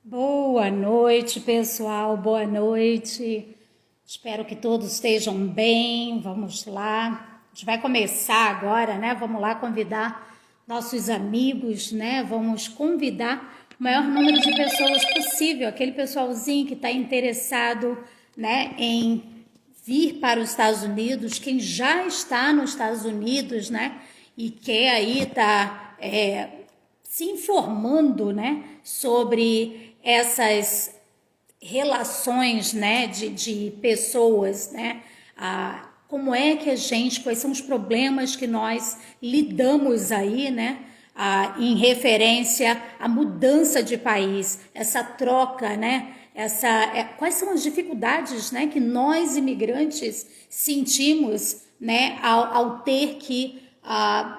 Boa noite, pessoal. Boa noite. Espero que todos estejam bem. Vamos lá. A gente vai começar agora, né? Vamos lá convidar nossos amigos, né? Vamos convidar o maior número de pessoas possível, aquele pessoalzinho que está interessado, né, em vir para os Estados Unidos, quem já está nos Estados Unidos, né, e quer aí estar se informando, né, sobre essas relações, né, de pessoas, né, como é que a gente, quais são os problemas que nós lidamos aí, né, em referência à mudança de país, essa troca, né, quais são as dificuldades, né, que nós imigrantes sentimos, né, ao ter que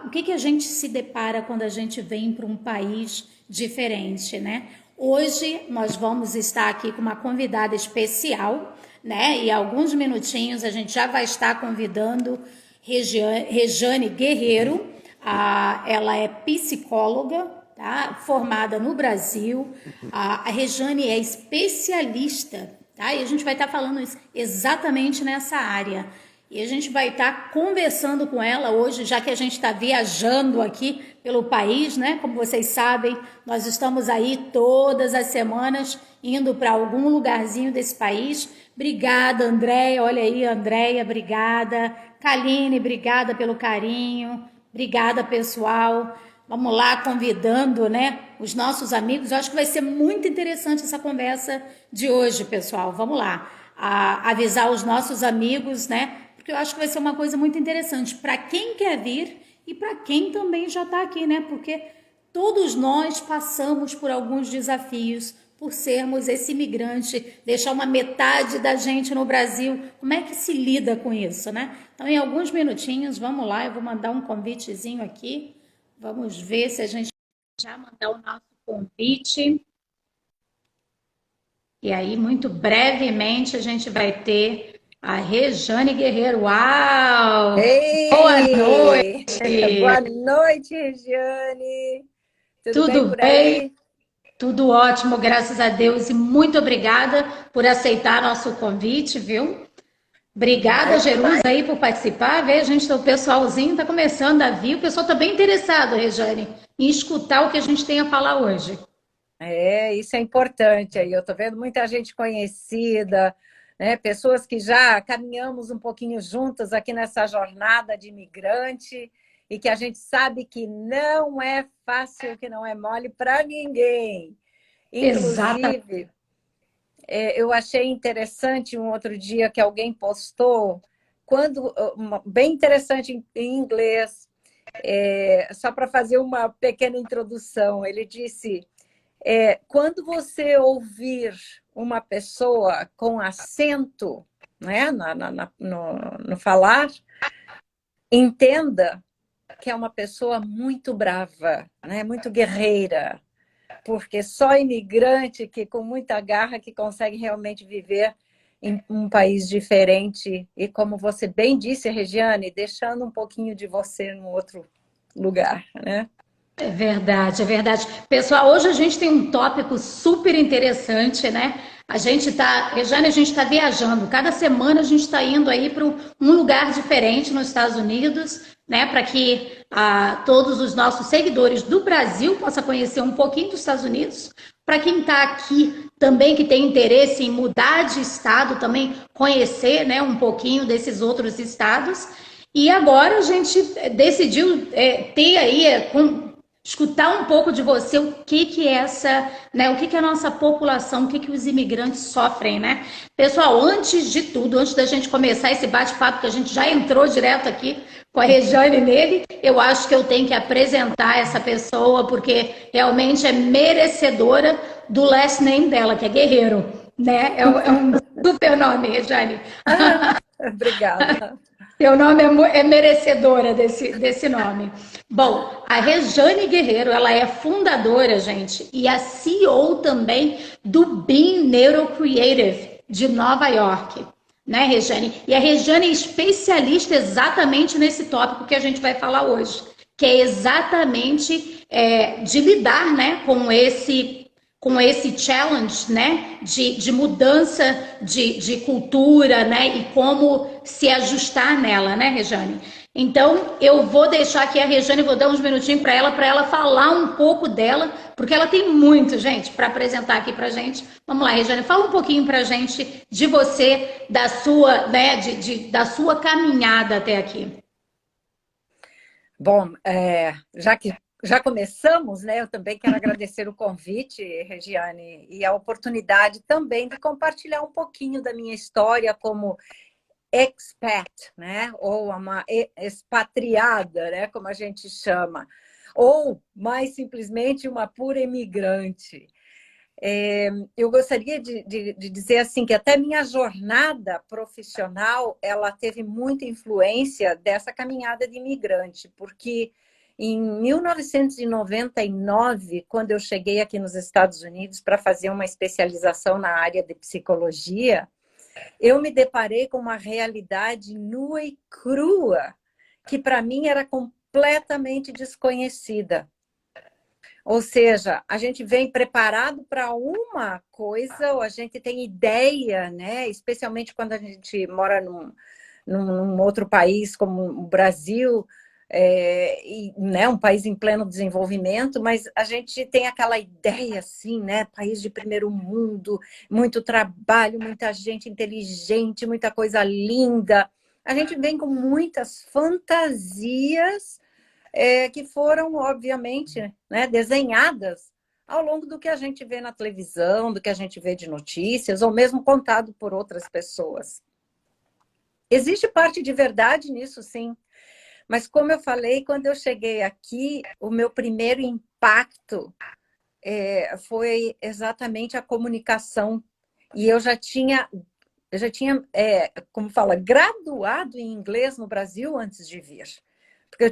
o que a gente se depara quando a gente vem para um país diferente, né? Hoje nós vamos estar aqui com uma convidada especial, né? E alguns minutinhos a gente já vai estar convidando Rejane Guerreiro. Ela é psicóloga, tá? Formada no Brasil. A Rejane é especialista, tá? E a gente vai estar falando exatamente nessa área. E a gente vai estar conversando com ela hoje, já que a gente está viajando aqui pelo país, né? Como vocês sabem, nós estamos aí todas as semanas indo para algum lugarzinho desse país. Obrigada, Andréia. Olha aí, Andréia, obrigada. Kaline, obrigada pelo carinho. Obrigada, pessoal. Vamos lá, convidando, né, os nossos amigos. Eu acho que vai ser muito interessante essa conversa de hoje, pessoal. Vamos lá. Avisar os nossos amigos, né? Porque eu acho que vai ser uma coisa muito interessante para quem quer vir e para quem também já está aqui, né? Porque todos nós passamos por alguns desafios por sermos esse imigrante, deixar uma metade da gente no Brasil. Como é que se lida com isso, né? Então, em alguns minutinhos, vamos lá, eu vou mandar um convitezinho aqui. Vamos ver se a gente já mandar o nosso convite. E aí, muito brevemente, a gente vai ter a Rejane Guerreiro. Uau! Boa Ei! noite! Boa noite, Regiane. Tudo bem Tudo por bem? aí? Tudo ótimo, graças a Deus. E muito obrigada por aceitar nosso convite, viu? Obrigada, Imagina. Jerusa, aí por participar. Vê, gente, o pessoalzinho está começando a vir. O pessoal está bem interessado, Rejane, em escutar o que a gente tem a falar hoje. Isso é importante aí. Eu estou vendo muita gente conhecida, né? Pessoas que já caminhamos um pouquinho juntas aqui nessa jornada de imigrante e que a gente sabe que não é fácil, que não é mole para ninguém. Exatamente. Inclusive, eu achei interessante um outro dia que alguém postou, bem interessante em inglês, só para fazer uma pequena introdução. Ele disse, quando você ouvir uma pessoa com acento, né, no falar, entenda que é uma pessoa muito brava, né, muito guerreira, porque só imigrante que com muita garra que consegue realmente viver em um país diferente e, como você bem disse, Regiane, deixando um pouquinho de você em outro lugar, né? É verdade, é verdade. Pessoal, hoje a gente tem um tópico super interessante, né? A gente tá, Rejane, a gente está viajando. Cada semana a gente está indo aí para um lugar diferente nos Estados Unidos, né? Para que todos os nossos seguidores do Brasil possam conhecer um pouquinho dos Estados Unidos. Para quem está aqui também, que tem interesse em mudar de estado, também conhecer, né, um pouquinho desses outros estados. E agora a gente decidiu ter aí, escutar um pouco de você, o que que essa, né, o que que a nossa população, o que que os imigrantes sofrem, né? Pessoal, antes de tudo, antes da gente começar esse bate-papo, que a gente já entrou direto aqui com a Rejane nele, eu acho que eu tenho que apresentar essa pessoa, porque realmente é merecedora do last name dela, que é Guerreiro, né? É um super nome, Rejane. Obrigada. Seu nome é merecedora desse nome. Bom, a Rejane Guerreiro, ela é fundadora, gente, e a CEO também do Beam Neuro Creative de Nova York, né, Rejane? E a Rejane é especialista exatamente nesse tópico que a gente vai falar hoje, que é exatamente de lidar, né, com esse com esse challenge, né, de mudança de cultura, né, e como se ajustar nela, né, Rejane? Então, eu vou deixar aqui a Rejane, vou dar uns minutinhos para ela falar um pouco dela, porque ela tem muito, gente, para apresentar aqui para gente. Vamos lá, Rejane, fala um pouquinho para gente de você, da sua, né, da sua caminhada até aqui. Bom, já que já começamos, né? Eu também quero agradecer o convite, Regiane, e a oportunidade também de compartilhar um pouquinho da minha história como expat, né? Ou uma expatriada, né? Como a gente chama, ou mais simplesmente uma pura imigrante. Eu gostaria de dizer assim que até minha jornada profissional ela teve muita influência dessa caminhada de imigrante, porque em 1999, quando eu cheguei aqui nos Estados Unidos para fazer uma especialização na área de psicologia, eu me deparei com uma realidade nua e crua, que para mim era completamente desconhecida. Ou seja, a gente vem preparado para uma coisa, ou a gente tem ideia, né? Especialmente quando a gente mora num outro país como o Brasil, né? Um país em pleno desenvolvimento, mas a gente tem aquela ideia assim, né? País de primeiro mundo, muito trabalho, muita gente inteligente, muita coisa linda. A gente vem com muitas fantasias que foram, obviamente, né, desenhadas ao longo do que a gente vê na televisão, do que a gente vê de notícias, ou mesmo contado por outras pessoas. Existe parte de verdade nisso, sim. Mas, como eu falei, quando eu cheguei aqui, o meu primeiro impacto foi exatamente a comunicação. E eu já tinha, como fala, graduado em inglês no Brasil antes de vir. Porque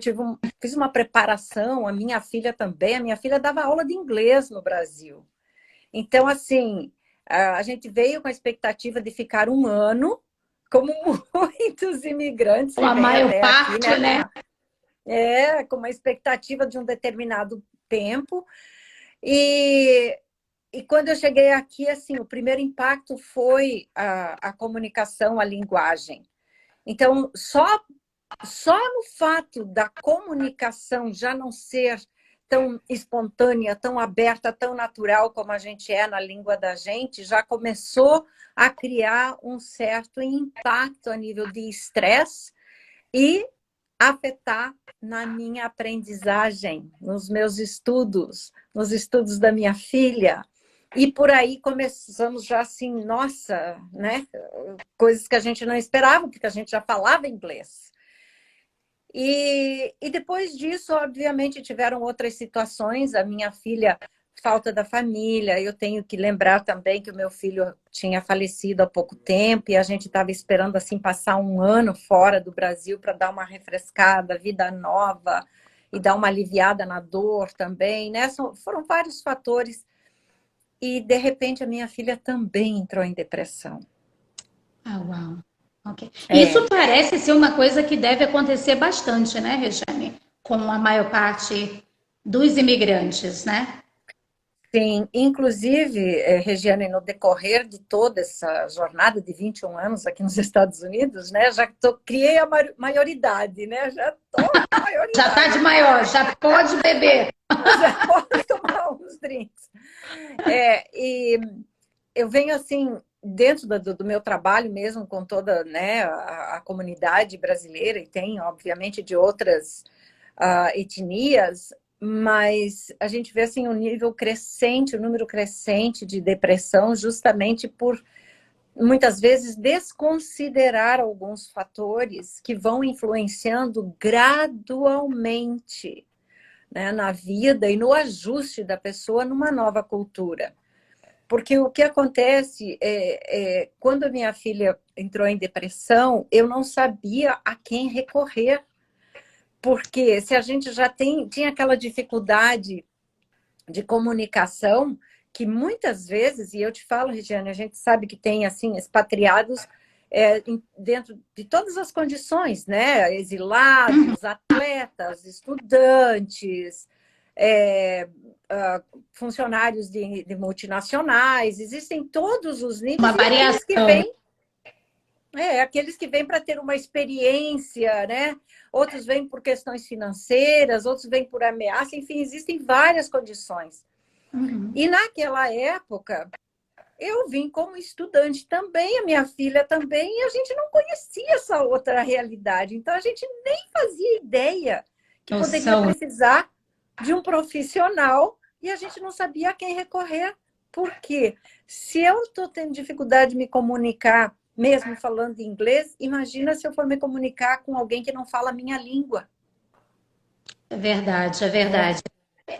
fiz uma preparação, a minha filha também, a minha filha dava aula de inglês no Brasil. Então, assim, a gente veio com a expectativa de ficar um ano, como muitos imigrantes que A vêm maior até aqui, parte, né? né? Com uma expectativa de um determinado tempo. E quando eu cheguei aqui, assim, o primeiro impacto foi a comunicação, a linguagem. Então, só no fato da comunicação já não ser tão espontânea, tão aberta, tão natural como a gente é na língua da gente, já começou a criar um certo impacto a nível de estresse e afetar na minha aprendizagem, nos meus estudos, nos estudos da minha filha. E por aí começamos já assim, nossa, né? Coisas que a gente não esperava, porque a gente já falava inglês. E depois disso, obviamente, tiveram outras situações. A minha filha, falta da família. Eu tenho que lembrar também que o meu filho tinha falecido há pouco tempo e a gente estava esperando assim passar um ano fora do Brasil para dar uma refrescada, vida nova e dar uma aliviada na dor também, né? Foram vários fatores. E, de repente, a minha filha também entrou em depressão. Ah, uau. Ok. Isso É. parece ser uma coisa que deve acontecer bastante, né, Rejane? Com a maior parte dos imigrantes, né? Sim, inclusive, Regiane, no decorrer de toda essa jornada de 21 anos aqui nos Estados Unidos, né, criei a maioridade, né, já estou Já tá de maioridade, maior, já pode beber. já posso tomar uns drinks. E eu venho assim, dentro do meu trabalho mesmo, com toda, né, a comunidade brasileira, e tem, obviamente, de outras etnias, mas a gente vê assim, um nível crescente, um número crescente de depressão, justamente por, muitas vezes, desconsiderar alguns fatores que vão influenciando gradualmente, né, na vida e no ajuste da pessoa numa nova cultura. Porque o que acontece quando a minha filha entrou em depressão, eu não sabia a quem recorrer. Porque se a gente já tinha aquela dificuldade de comunicação, que muitas vezes, e eu te falo, Regiane, a gente sabe que tem assim expatriados dentro de todas as condições, né? Exilados, atletas, estudantes, funcionários de multinacionais, existem todos os níveis. Uma variação. Aqueles que vêm para ter uma experiência, né? Outros vêm por questões financeiras, outros vêm por ameaça, enfim, existem várias condições. Uhum. E naquela época, eu vim como estudante também, a minha filha também, e a gente não conhecia essa outra realidade. Então, a gente nem fazia ideia que poderia precisar de um profissional e a gente não sabia a quem recorrer. Por quê? Se eu estou tendo dificuldade de me comunicar, mesmo falando inglês, imagina se eu for me comunicar com alguém que não fala a minha língua. É verdade, é verdade.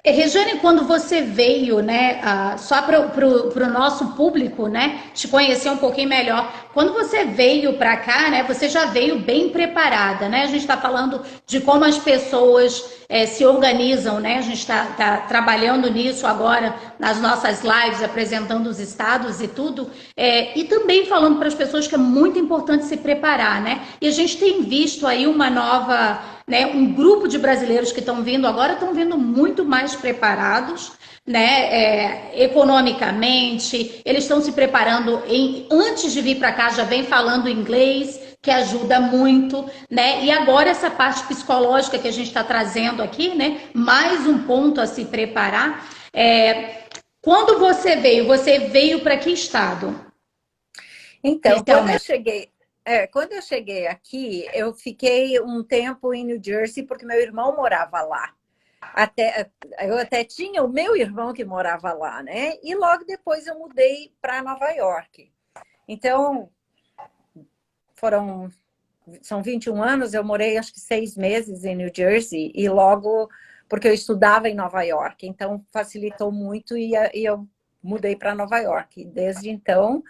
Regiane, quando você veio, né, só para o nosso público, né, te conhecer um pouquinho melhor, quando você veio para cá, né, você já veio bem preparada, né? A gente está falando de como as pessoas se organizam, né? A gente está trabalhando nisso agora nas nossas lives, apresentando os estados e tudo, e também falando para as pessoas que é muito importante se preparar, né? E a gente tem visto aí uma nova, né, um grupo de brasileiros que estão vindo agora, estão vindo muito mais preparados, né, economicamente, eles estão se preparando antes de vir para cá, já vem falando inglês, que ajuda muito, né? E agora essa parte psicológica que a gente está trazendo aqui, né? Mais um ponto a se preparar. Quando você veio para que estado? Então, quando eu cheguei aqui, eu fiquei um tempo em New Jersey, porque meu irmão morava lá. Eu até tinha o meu irmão que morava lá, né? E logo depois eu mudei para Nova York. Então, são 21 anos, eu morei acho que 6 meses em New Jersey, e logo, porque eu estudava em Nova York, então facilitou muito e eu mudei para Nova York. Desde então,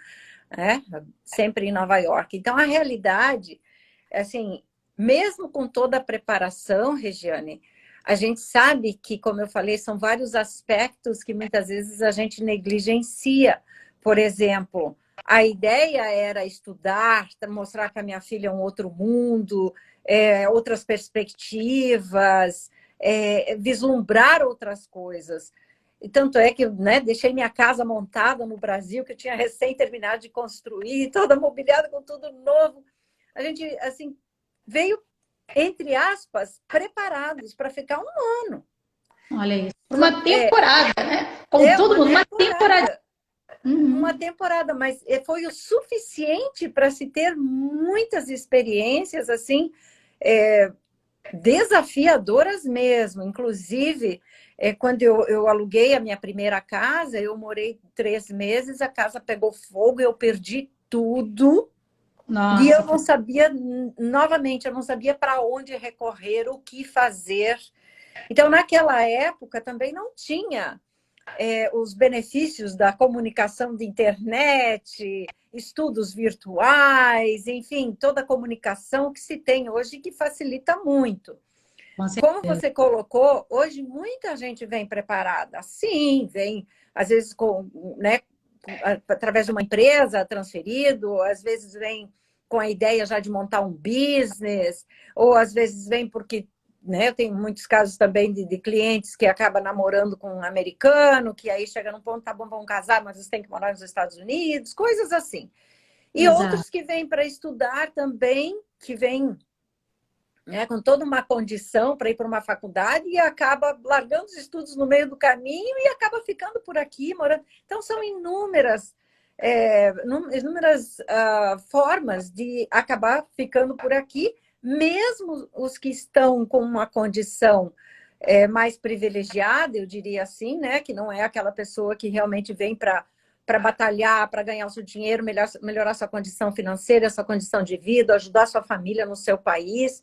sempre em Nova York. Então, a realidade, assim, mesmo com toda a preparação, Regiane, a gente sabe que, como eu falei, são vários aspectos que muitas vezes a gente negligencia. Por exemplo, a ideia era estudar, mostrar que a minha filha é um outro mundo, outras perspectivas, vislumbrar outras coisas. E tanto é que eu, né, deixei minha casa montada no Brasil, que eu tinha recém terminado de construir, toda mobiliada com tudo novo. A gente, assim, veio, entre aspas, preparados para ficar um ano. Olha isso. Uma temporada, né? Como todo mundo, uma temporada. Uma temporada, mas foi o suficiente para se ter muitas experiências, assim, desafiadoras mesmo. Inclusive, quando eu aluguei a minha primeira casa, eu morei 3 meses, a casa pegou fogo, eu perdi tudo. Nossa. E eu não sabia, novamente, eu não sabia para onde recorrer, o que fazer. Então, naquela época, também não tinha os benefícios da comunicação de internet, estudos virtuais, enfim, toda a comunicação que se tem hoje, que facilita muito. Como você colocou, hoje muita gente vem preparada. Sim, vem, às vezes, através de uma empresa transferido, às vezes vem com a ideia já de montar um business, ou às vezes vem porque, né, eu tenho muitos casos também de clientes que acabam namorando com um americano, que aí chega num ponto, tá bom, vão casar, mas eles têm que morar nos Estados Unidos, coisas assim. E Exato. Outros que vêm para estudar também, que vêm, né, com toda uma condição para ir para uma faculdade e acaba largando os estudos no meio do caminho e acaba ficando por aqui, morando. Então, são inúmeras formas de acabar ficando por aqui, mesmo os que estão com uma condição mais privilegiada, eu diria assim, né, que não é aquela pessoa que realmente vem para batalhar, para ganhar o seu dinheiro, melhorar sua condição financeira, sua condição de vida, ajudar sua família no seu país.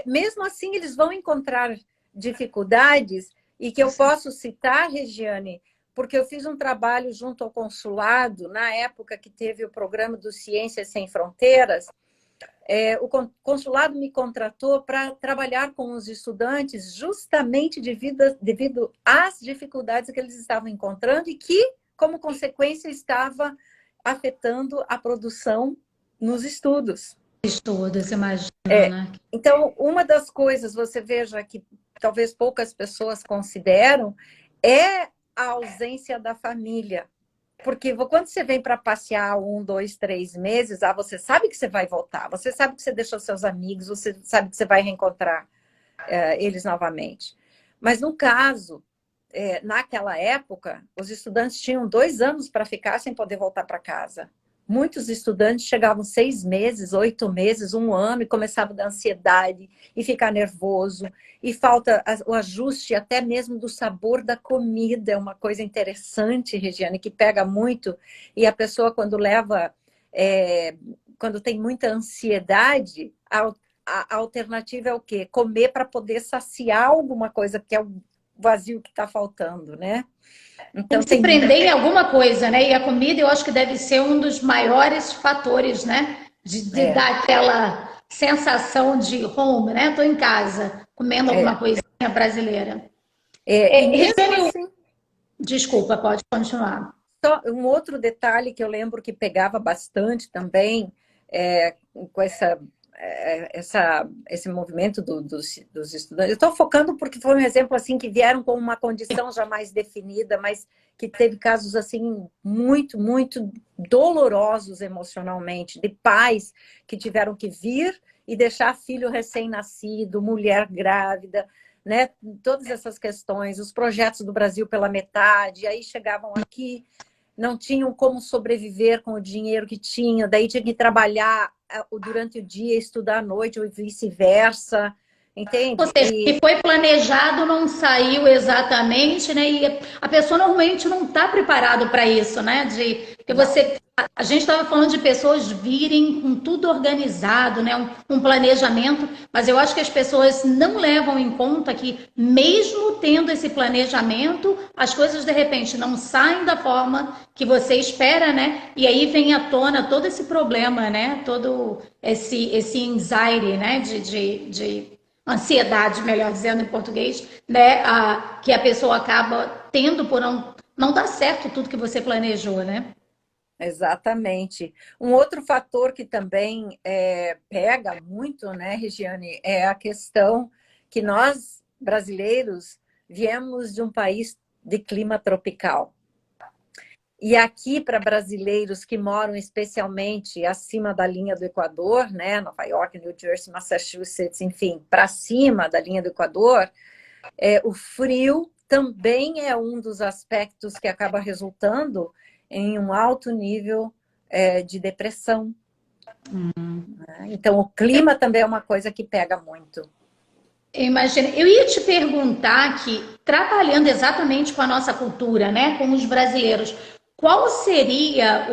Mesmo assim, eles vão encontrar dificuldades, e que eu posso citar, Regiane, porque eu fiz um trabalho junto ao consulado, na época que teve o programa do Ciências Sem Fronteiras. O consulado me contratou para trabalhar com os estudantes justamente devido às dificuldades que eles estavam encontrando e que, como consequência, estava afetando a produção nos estudos. Estudos, imagina, né? Então, uma das coisas, você veja que talvez poucas pessoas consideram, é a ausência da família. Porque quando você vem para passear 1, 2, 3 meses, você sabe que você vai voltar, você sabe que você deixou seus amigos, você sabe que você vai reencontrar eles novamente. Mas no caso, naquela época, os estudantes tinham 2 anos para ficar sem poder voltar para casa. Muitos estudantes chegavam 6 meses, 8 meses, 1 ano e começavam a dar ansiedade e ficar nervoso. E falta o ajuste até mesmo do sabor da comida. É uma coisa interessante, Regiane, que pega muito. E a pessoa, quando leva, quando tem muita ansiedade, a alternativa é o quê? Comer para poder saciar alguma coisa, que é o vazio que está faltando, né? Tem Então que se tem. prender em alguma coisa, né? E a comida eu acho que deve ser um dos maiores fatores, né? De É, dar aquela sensação de home, né? Tô em casa, comendo alguma é, coisinha brasileira. e mesmo Regiane, assim, desculpa, pode continuar. só um outro detalhe que eu lembro que pegava bastante também, com esse movimento dos estudantes. Eu estou focando porque foi um exemplo assim que vieram com uma condição jamais definida, mas que teve casos assim muito, muito dolorosos emocionalmente, de pais que tiveram que vir e deixar filho recém-nascido, mulher grávida, né? Todas essas questões, os projetos do Brasil pela metade, aí chegavam aqui, não tinham como sobreviver com o dinheiro que tinham, daí tinha que trabalhar durante o dia, estudar à noite, ou vice-versa, Ou entende? seja, o que foi planejado não saiu exatamente, né? E a pessoa normalmente não está preparado para isso, né? Porque Não, a gente estava falando de pessoas virem com tudo organizado, né? Um planejamento, mas eu acho que as pessoas não levam em conta que, mesmo tendo esse planejamento, as coisas de repente não saem da forma que você espera, né? E aí vem à tona todo esse problema, né? Todo esse anxiety, né? De ansiedade, melhor dizendo em português, né? Que a pessoa acaba tendo por não dar certo tudo que você planejou, né? exatamente. Um outro fator que também pega muito, né, Regiane, é a questão que nós, brasileiros, viemos de um país de clima tropical. E aqui, para brasileiros que moram especialmente acima da linha do Equador, né? Nova York, New Jersey, Massachusetts, enfim, para cima da linha do Equador, o frio também é um dos aspectos que acaba resultando em um alto nível de depressão. Né? Então, o clima também é uma coisa que pega muito. Imagina, eu ia te perguntar que, trabalhando exatamente com a nossa cultura, né, com os brasileiros, qual seria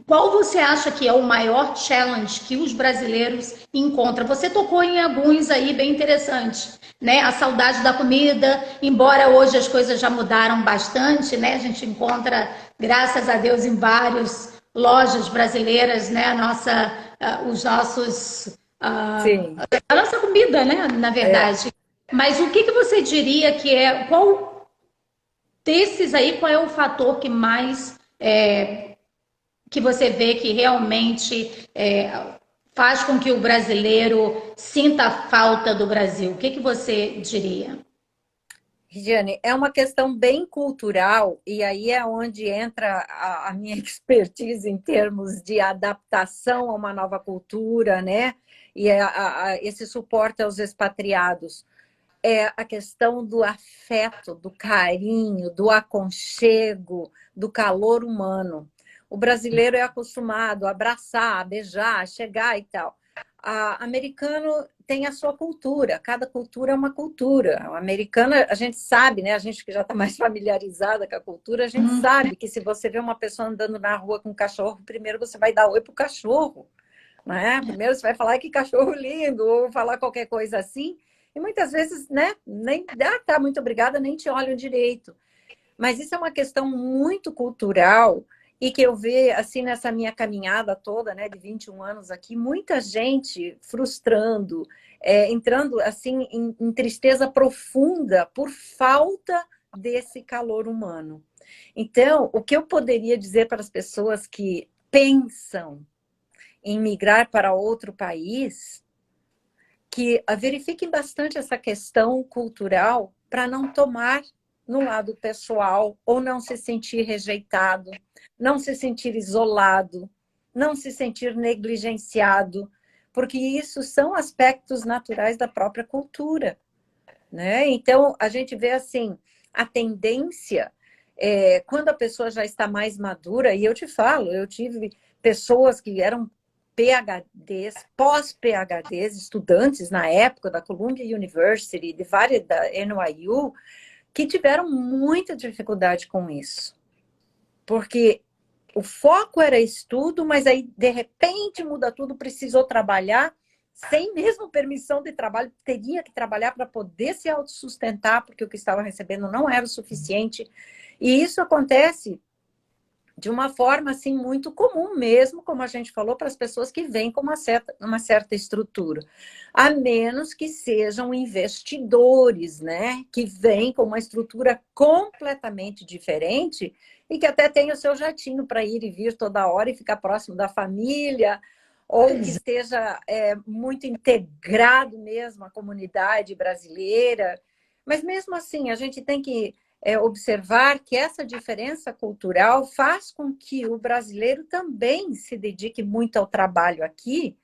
qual você acha que é o maior challenge que os brasileiros encontram? Você tocou em alguns aí bem interessantes, né? A saudade da comida, embora hoje as coisas já mudaram bastante, né? A gente encontra, graças a Deus, em várias lojas brasileiras, né? Os nossos, Sim. a nossa comida, né? Na É. verdade. Mas o que você diria que qual desses aí, qual é o fator que mais que você vê que realmente faz com que o brasileiro sinta a falta do Brasil? O que você diria? Regiane, é uma questão bem cultural, e aí é onde entra a minha expertise em termos de adaptação a uma nova cultura, né? E esse suporte aos expatriados. É a questão do afeto, do carinho, do aconchego, do calor humano. O brasileiro é acostumado a abraçar, a beijar, a chegar e tal. O americano tem a sua cultura, cada cultura é uma cultura. O americano, a gente sabe, né? A gente que já está mais familiarizada com a cultura, a gente sabe que se você vê uma pessoa andando na rua com um cachorro, primeiro você vai dar oi pro cachorro, né? Primeiro você vai falar que cachorro lindo, ou falar qualquer coisa assim, e muitas vezes, né, nem tá, muito obrigada, nem te olham direito. Mas isso é uma questão muito cultural e que eu vejo, assim, nessa minha caminhada toda, né, de 21 anos aqui, muita gente frustrando, entrando, assim, em tristeza profunda por falta desse calor humano. Então, o que eu poderia dizer para as pessoas que pensam em migrar para outro país, que verifiquem bastante essa questão cultural para não tomar no lado pessoal ou não se sentir rejeitado, não se sentir isolado, não se sentir negligenciado, porque isso são aspectos naturais da própria cultura, né? Então, a gente vê assim, a tendência, quando a pessoa já está mais madura, e eu te falo, eu tive pessoas que eram PhDs, pós-PhDs, estudantes na época da Columbia University, de várias da NYU, que tiveram muita dificuldade com isso. Porque o foco era estudo, mas aí, de repente, muda tudo, precisou trabalhar, sem mesmo permissão de trabalho, teria que trabalhar para poder se autossustentar, porque o que estava recebendo não era o suficiente. E isso acontece de uma forma assim muito comum mesmo, como a gente falou, para as pessoas que vêm com uma certa estrutura. A menos que sejam investidores, né? Que vêm com uma estrutura completamente diferente e que até tenha o seu jatinho para ir e vir toda hora e ficar próximo da família, ou que esteja muito integrado mesmo à comunidade brasileira. Mas mesmo assim, a gente tem que observar que essa diferença cultural faz com que o brasileiro também se dedique muito ao trabalho aqui,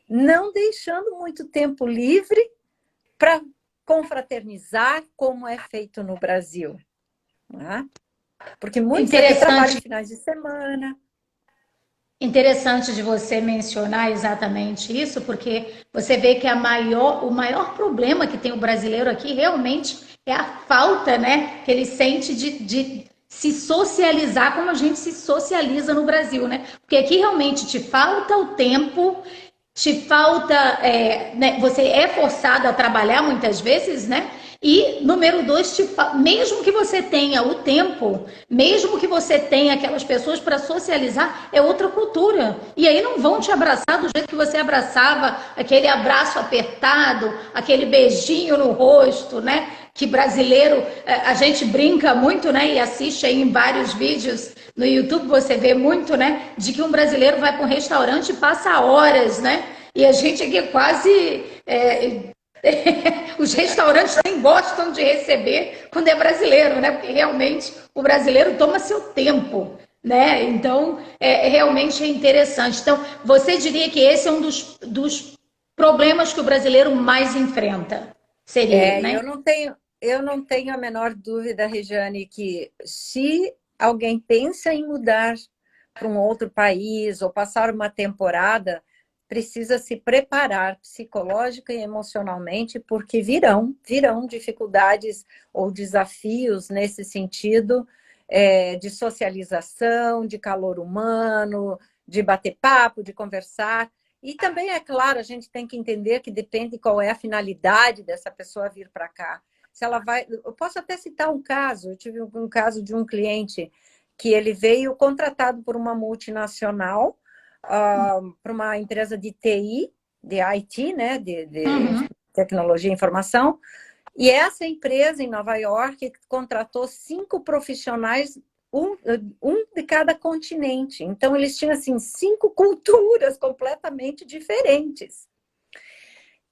não deixando muito tempo livre para confraternizar como é feito no Brasil. Né? Porque muitos aqui trabalham finais de semana. Interessante de você mencionar exatamente isso, porque você vê que o maior problema que tem o brasileiro aqui realmente é a falta, né, que ele sente de se socializar como a gente se socializa no Brasil, né? Porque aqui realmente te falta o tempo, te falta, né, você é forçado a trabalhar muitas vezes, né? E número dois, mesmo que você tenha o tempo, mesmo que você tenha aquelas pessoas para socializar, é outra cultura. E aí não vão te abraçar do jeito que você abraçava, aquele abraço apertado, aquele beijinho no rosto, né? Que brasileiro, a gente brinca muito, né? E assiste aí em vários vídeos no YouTube, você vê muito, né? De que um brasileiro vai para um restaurante e passa horas, né? E a gente aqui quase... os restaurantes nem gostam de receber quando é brasileiro, né? Porque realmente o brasileiro toma seu tempo, né? Então, realmente é interessante. Então, você diria que esse é um dos problemas que o brasileiro mais enfrenta? Seria, né? Eu não tenho a menor dúvida, Regiane, que se alguém pensa em mudar para um outro país ou passar uma temporada, precisa se preparar psicológica e emocionalmente, porque virão dificuldades ou desafios nesse sentido, de socialização, de calor humano, de bater papo, de conversar. E também, é claro, a gente tem que entender que depende qual é a finalidade dessa pessoa vir para cá. Se ela vai... Eu posso até citar um caso, eu tive um caso de um cliente que ele veio contratado por uma multinacional, para uma empresa de TI, de IT, né, de tecnologia e informação, e essa empresa em Nova York contratou 5 profissionais, um de cada continente. Então, eles tinham assim 5 culturas completamente diferentes.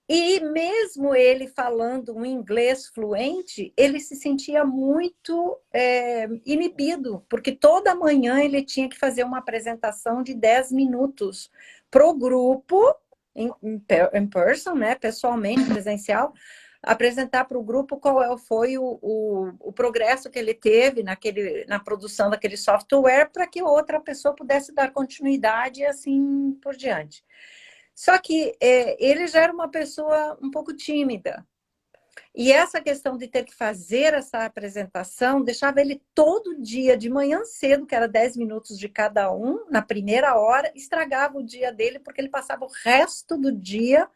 E mesmo ele falando um inglês fluente, ele se sentia muito inibido, porque toda manhã ele tinha que fazer uma apresentação de 10 minutos para o grupo, em person, né, pessoalmente, presencial, apresentar para o grupo qual foi o progresso que ele teve na produção daquele software para que outra pessoa pudesse dar continuidade e assim por diante. Só que ele já era uma pessoa um pouco tímida. E essa questão de ter que fazer essa apresentação deixava ele todo dia, de manhã cedo, que era 10 minutos de cada um, na primeira hora, estragava o dia dele, porque ele passava o resto do dia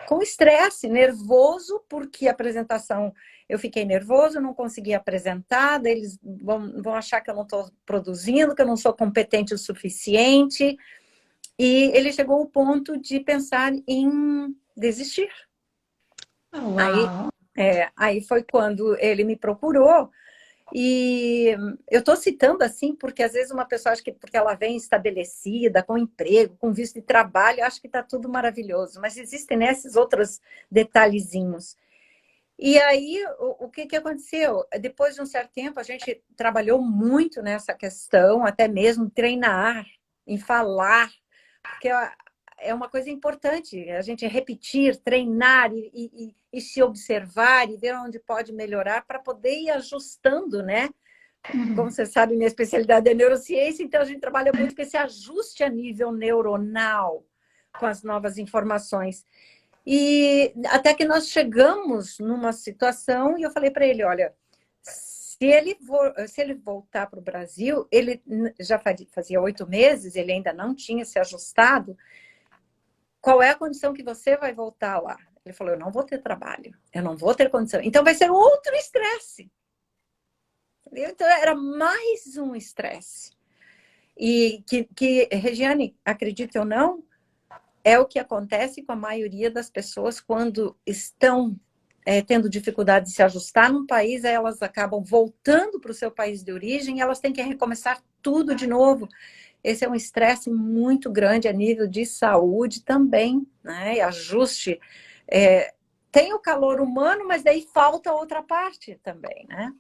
com estresse, nervoso, porque a apresentação... Eu fiquei nervoso, não consegui apresentar, daí eles vão achar que eu não estou produzindo, que eu não sou competente o suficiente... E ele chegou ao ponto de pensar em desistir. Uau. Aí foi quando ele me procurou. E eu estou citando assim porque às vezes uma pessoa acha que porque ela vem estabelecida, com emprego, com visto de trabalho, acha que está tudo maravilhoso. Mas existem esses outros detalhezinhos. E aí, o que que aconteceu? Depois de um certo tempo, a gente trabalhou muito nessa questão, até mesmo treinar, em falar, porque é uma coisa importante, a gente repetir, treinar e se observar e ver onde pode melhorar para poder ir ajustando, né? Como você sabe, minha especialidade é neurociência, então a gente trabalha muito com esse ajuste a nível neuronal com as novas informações. E até que nós chegamos numa situação e eu falei para ele, olha, se ele voltar para o Brasil, ele já fazia 8 meses, ele ainda não tinha se ajustado, qual é a condição que você vai voltar lá? Ele falou, eu não vou ter trabalho, eu não vou ter condição. Então vai ser outro estresse. Então era mais um estresse. E que, Regiane, acredite ou não, é o que acontece com a maioria das pessoas quando estão tendo dificuldade de se ajustar num país, elas acabam voltando para o seu país de origem e elas têm que recomeçar tudo de novo. Esse é um estresse muito grande a nível de saúde também, né? E ajuste. Tem o calor humano, mas daí falta outra parte também, né?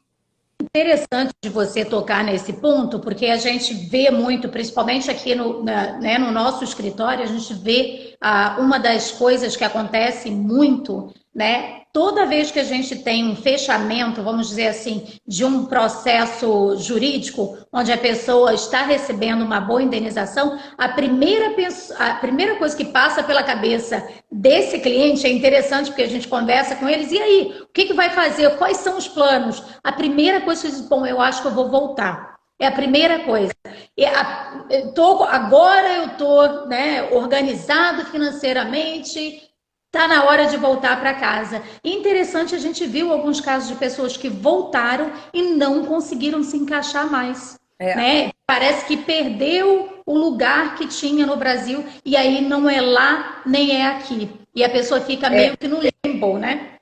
Interessante de você tocar nesse ponto, porque a gente vê muito, principalmente aqui né, no nosso escritório, a gente vê uma das coisas que acontece muito, né? Toda vez que a gente tem um fechamento, vamos dizer assim, de um processo jurídico, onde a pessoa está recebendo uma boa indenização, a primeira coisa que passa pela cabeça desse cliente é interessante, porque a gente conversa com eles, e aí, o que vai fazer? Quais são os planos? A primeira coisa que diz, bom, eu acho que eu vou voltar. É a primeira coisa. Agora eu estou, né, organizado financeiramente, está na hora de voltar para casa. E interessante, a gente viu alguns casos de pessoas que voltaram e não conseguiram se encaixar mais. Né? Parece que perdeu o lugar que tinha no Brasil e aí não é lá nem é aqui. E a pessoa fica meio que no limbo, né?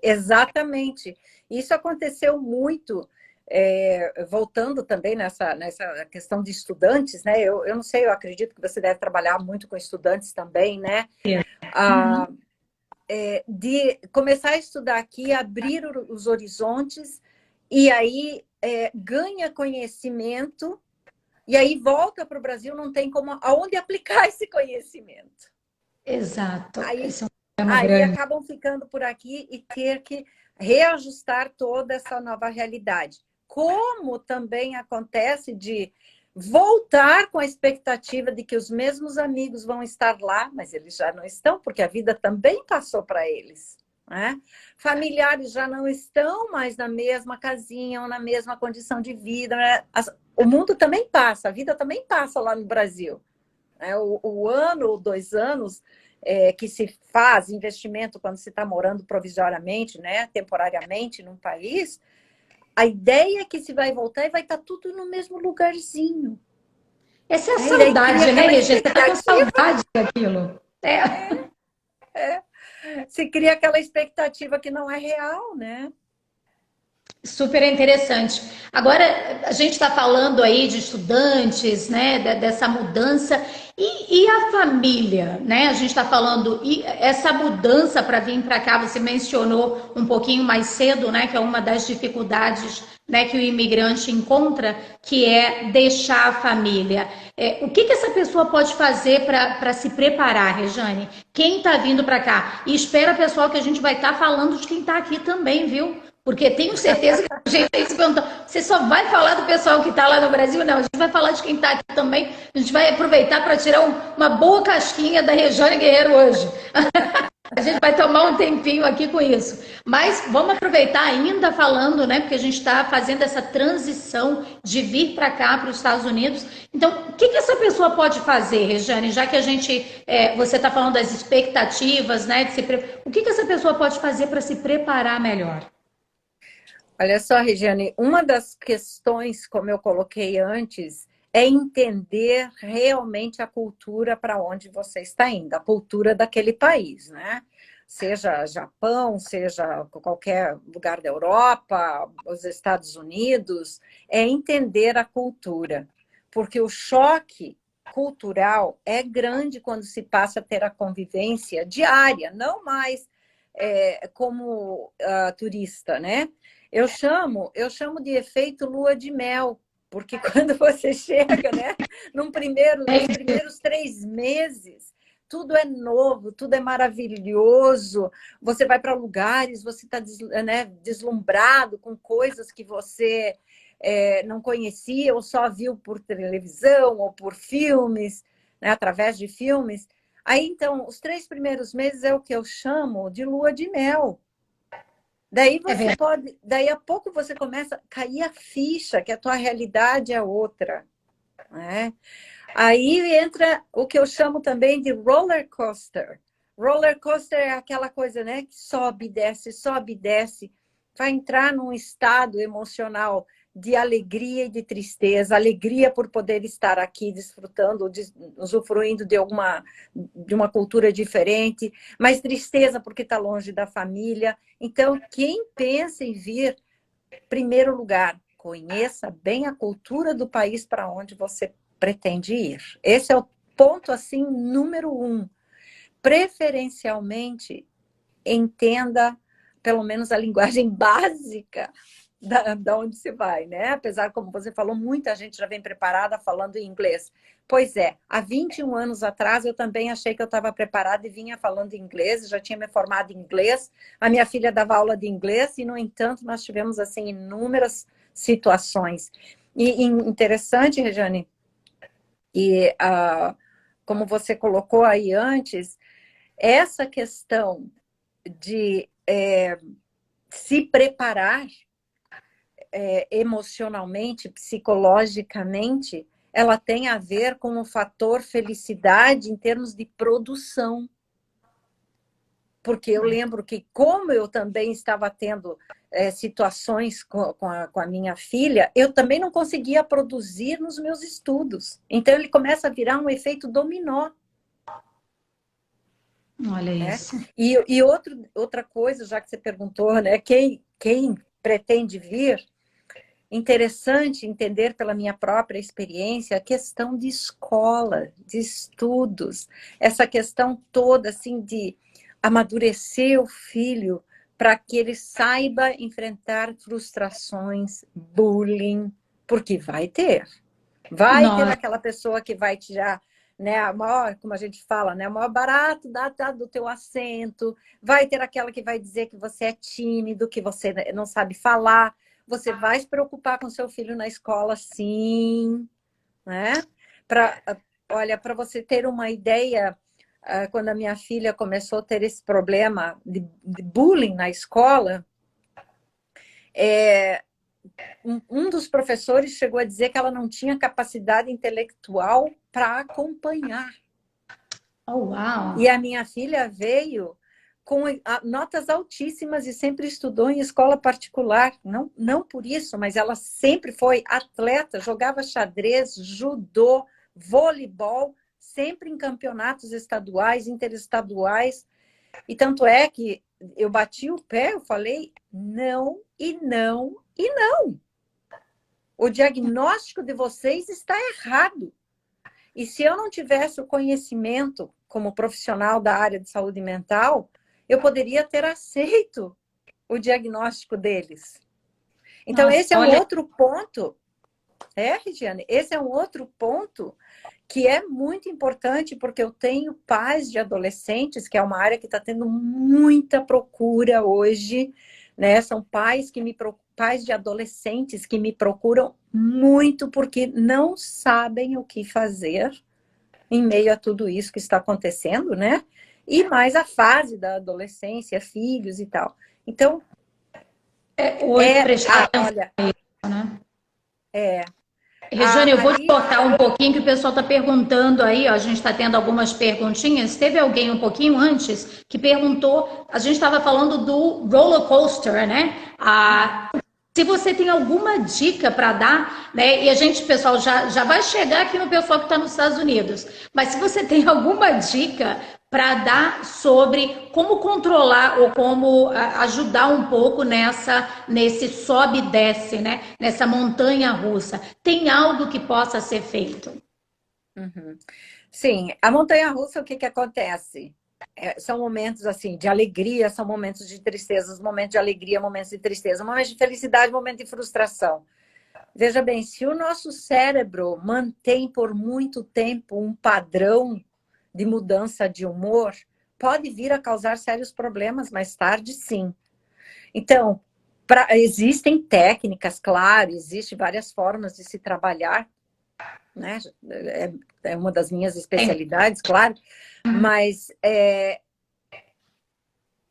Exatamente. Isso aconteceu muito, voltando também nessa questão de estudantes, né? Eu não sei, eu acredito que você deve trabalhar muito com estudantes também, né? De começar a estudar aqui, abrir os horizontes, e aí ganha conhecimento, e aí volta para o Brasil, não tem como aonde aplicar esse conhecimento. Exato. Esse é um problema Aí grande. acabam ficando por aqui e ter que reajustar toda essa nova realidade. Como também acontece de voltar com a expectativa de que os mesmos amigos vão estar lá, mas eles já não estão, porque a vida também passou para eles. Né? Familiares já não estão mais na mesma casinha ou na mesma condição de vida. Né? O mundo também passa, a vida também passa lá no Brasil. Né? O ano ou 2 anos que se faz investimento quando se está morando provisoriamente, né, temporariamente num país, a ideia é que se vai voltar e vai estar tudo no mesmo lugarzinho. Essa é a saudade, né, Regina? Você está com saudade daquilo. Se cria aquela expectativa que não é real, né? Super interessante. Agora, a gente está falando aí de estudantes, né, dessa mudança, e a família, né? A gente está falando, e essa mudança para vir para cá, você mencionou um pouquinho mais cedo, né, que é uma das dificuldades, né, que o imigrante encontra, que é deixar a família. O que essa pessoa pode fazer para se preparar, Rejane? Quem está vindo para cá? E espera, pessoal, que a gente vai estar falando de quem está aqui também, viu? Porque tenho certeza que a gente tem se perguntando, você só vai falar do pessoal que está lá no Brasil? Não, a gente vai falar de quem está aqui também. A gente vai aproveitar para tirar uma boa casquinha da Rejane Guerreiro hoje. A gente vai tomar um tempinho aqui com isso. Mas vamos aproveitar ainda falando, né? Porque a gente está fazendo essa transição de vir para cá, para os Estados Unidos. Então, o que essa pessoa pode fazer, Rejane? Já que a gente, você está falando das expectativas, né? O que essa pessoa pode fazer para se preparar melhor? Olha só, Regiane, uma das questões, como eu coloquei antes, é entender realmente a cultura para onde você está indo, a cultura daquele país, né? Seja Japão, seja qualquer lugar da Europa, os Estados Unidos, é entender a cultura, porque o choque cultural é grande quando se passa a ter a convivência diária, não mais como turista, né? Eu chamo de efeito lua de mel, porque quando você chega, né, nos primeiros 3 meses, tudo é novo, tudo é maravilhoso. Você vai para lugares, você está, né, deslumbrado com coisas que você não conhecia ou só viu por televisão ou por filmes, né, através de filmes. Aí, então, os 3 primeiros meses é o que eu chamo de lua de mel. É verdade. Daí a pouco você começa a cair a ficha, que a tua realidade é outra, né? Aí entra o que eu chamo também de roller coaster. Roller coaster é aquela coisa, né, que sobe e desce. Vai entrar num estado emocional de alegria e de tristeza. Alegria por poder estar aqui desfrutando, usufruindo de uma cultura diferente, mas tristeza porque está longe da família. Então, quem pensa em vir, primeiro lugar, conheça bem a cultura do país para onde você pretende ir. Esse é o ponto, assim, número 1. Preferencialmente, entenda pelo menos a linguagem básica da onde se vai, né? Apesar, como você falou, muita gente já vem preparada falando em inglês. Pois é, há 21 anos atrás eu também achei que eu estava preparada e vinha falando inglês, já tinha me formado em inglês, a minha filha dava aula de inglês e, no entanto, nós tivemos, assim, inúmeras situações. E interessante, Regiane, e como você colocou aí antes, essa questão de se preparar emocionalmente, psicologicamente, ela tem a ver com o fator felicidade em termos de produção. Porque eu lembro que, como eu também estava tendo situações com a minha filha, eu também não conseguia produzir nos meus estudos. Então, ele começa a virar um efeito dominó. Olha Né? isso. E outra coisa, já que você perguntou, né? Quem pretende vir, interessante entender pela minha própria experiência a questão de escola, de estudos, essa questão toda assim de amadurecer o filho para que ele saiba enfrentar frustrações, bullying, porque vai ter Nossa, aquela pessoa que vai tirar, né, a maior, como a gente fala, né, o maior barato do teu assento, vai ter aquela que vai dizer que você é tímido, que você não sabe falar. Você vai se preocupar com seu filho na escola, sim, né? Olha, para você ter uma ideia, quando a minha filha começou a ter esse problema de bullying na escola, um dos professores chegou a dizer que ela não tinha capacidade intelectual para acompanhar. oh, E uau. a minha filha veio com notas altíssimas e sempre estudou em escola particular. Não por isso, mas ela sempre foi atleta, jogava xadrez, judô, voleibol, sempre em campeonatos estaduais, interestaduais. E tanto é que eu bati o pé, eu falei não e não e não. O diagnóstico de vocês está errado. E se eu não tivesse o conhecimento como profissional da área de saúde mental, eu poderia ter aceito o diagnóstico deles. Então, Nossa, esse é um olha, outro ponto, Regiane? Esse é um outro ponto que é muito importante, porque eu tenho pais de adolescentes, que é uma área que está tendo muita procura hoje, né? São pais de adolescentes que me procuram muito porque não sabem o que fazer em meio a tudo isso que está acontecendo, né? E mais a fase da adolescência, filhos e tal. Então, hoje prestar atenção, olha, né? é, Rejane, eu vou te ali, cortar um pouquinho que o pessoal está perguntando aí, ó, a gente está tendo algumas perguntinhas. Teve alguém um pouquinho antes que perguntou, a gente estava falando do roller coaster, né? Se você tem alguma dica para dar, né? E a gente, pessoal, já vai chegar aqui no pessoal que está nos Estados Unidos. Mas se você tem alguma dica para dar sobre como controlar ou como ajudar um pouco nesse sobe e desce, né? Nessa montanha russa, tem algo que possa ser feito? uhum. Sim, a montanha-russa, o que acontece? são momentos assim de alegria, são momentos de tristeza, momentos de alegria, momentos de tristeza, momentos de felicidade, momentos de frustração. Veja bem, se o nosso cérebro mantém por muito tempo um padrão de mudança de humor, pode vir a causar sérios problemas mais tarde, sim. Então, existem técnicas, claro, existem várias formas de se trabalhar, né? É uma das minhas especialidades, claro, mas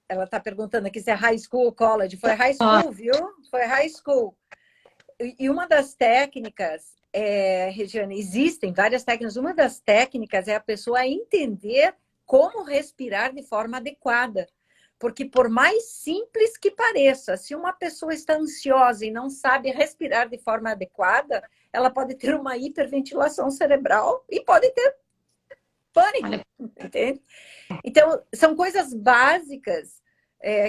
ela está perguntando aqui se é high school ou college. Foi high school, viu? Foi high school. E uma das técnicas, Regiane, existem várias técnicas. Uma das técnicas é a pessoa entender como respirar de forma adequada. Porque por mais simples que pareça, se uma pessoa está ansiosa e não sabe respirar de forma adequada, ela pode ter uma hiperventilação cerebral e pode ter pânico, entende? Então, são coisas básicas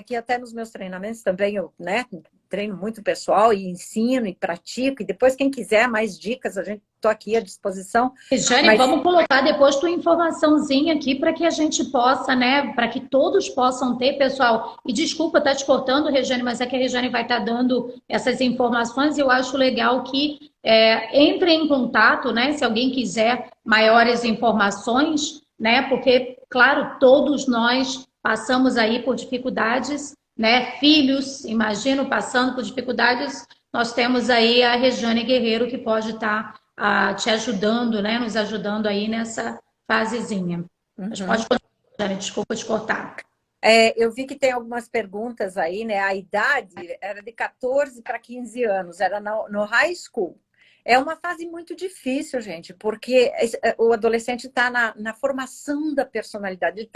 que até nos meus treinamentos também eu, né, treino muito pessoal e ensino e pratico. E depois, quem quiser mais dicas, estou aqui à disposição. Jane, vamos colocar depois tua informaçãozinha aqui para que a gente possa, né, para que todos possam ter, pessoal. E desculpa estar te cortando, Regiane, mas é que a Regiane vai estar dando essas informações e eu acho legal que entre em contato, né, se alguém quiser maiores informações, né, porque, claro, todos nós passamos aí por dificuldades, né, filhos, imagino, passando por dificuldades, nós temos aí a Regiane Guerreiro que pode estar te ajudando, né? Nos ajudando aí nessa fasezinha. Mas pode continuar, desculpa te cortar. Eu vi que tem algumas perguntas aí, né? A idade era de 14 para 15 anos, era no high school. É uma fase muito difícil, gente, porque o adolescente está na formação da personalidade.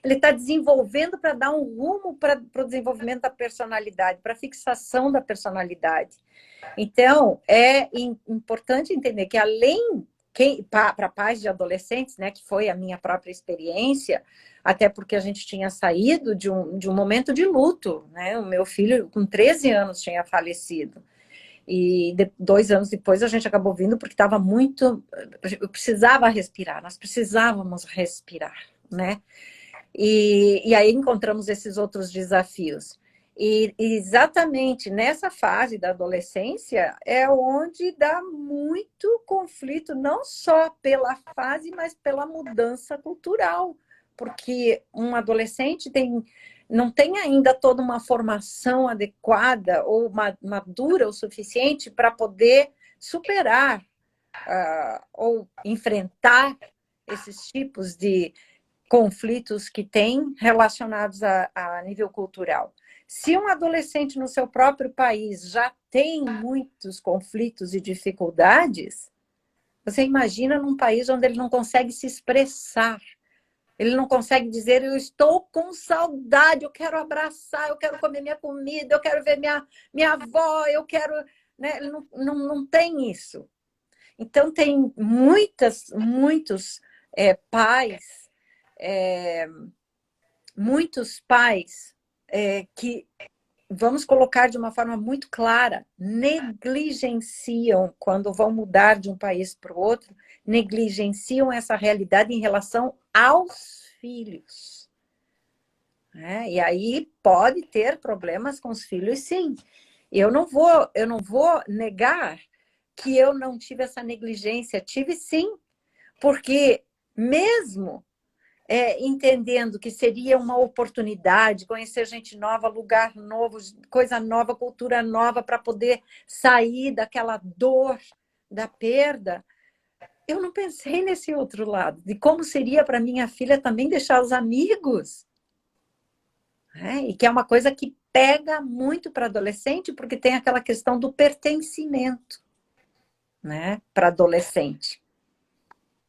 Ele tá desenvolvendo para dar um rumo para o desenvolvimento da personalidade, para a fixação da personalidade. Então, é importante entender que além para pais de adolescentes, né, que foi a minha própria experiência, até porque a gente tinha saído de um momento de luto, né? O meu filho, com 13 anos, tinha falecido. E 2 anos depois a gente acabou vindo porque estava muito... Eu precisava respirar, nós precisávamos respirar, né? E aí encontramos esses outros desafios. E exatamente nessa fase da adolescência é onde dá muito conflito, não só pela fase, mas pela mudança cultural. Porque um adolescente não tem ainda toda uma formação adequada ou madura o suficiente para poder superar ou enfrentar esses tipos de conflitos que tem relacionados a nível cultural. Se um adolescente no seu próprio país já tem muitos conflitos e dificuldades, você imagina num país onde ele não consegue se expressar. Ele não consegue dizer, eu estou com saudade, eu quero abraçar, eu quero comer minha comida, eu quero ver minha avó, eu quero... Né? Ele não tem isso. Então, tem muitos pais, que, vamos colocar de uma forma muito clara, negligenciam, quando vão mudar de um país para o outro, negligenciam essa realidade em relação aos filhos. E aí pode ter problemas com os filhos, sim. Eu não vou negar que eu não tive essa negligência. Tive sim, porque mesmo entendendo que seria uma oportunidade, conhecer gente nova, lugar novo, coisa nova, cultura nova, para poder sair daquela dor da perda, eu não pensei nesse outro lado, de como seria para minha filha também deixar os amigos. E que é uma coisa que pega muito para adolescente, porque tem aquela questão do pertencimento, né, para adolescente.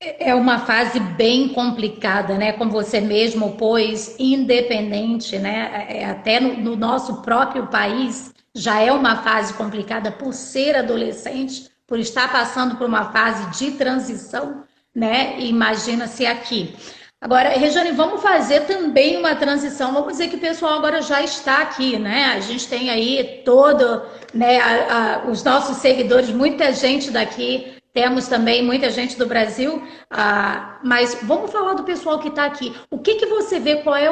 É uma fase bem complicada, né? Como você mesmo pôs, independente, né? Até no nosso próprio país já é uma fase complicada por ser adolescente, por estar passando por uma fase de transição, né? Imagina-se aqui. Agora, Regiane, vamos fazer também uma transição. Vamos dizer que o pessoal agora já está aqui, né? A gente tem aí todo, né? Os nossos seguidores, muita gente daqui Temos também muita gente do Brasil, mas vamos falar do pessoal que está aqui. O que que você vê, qual é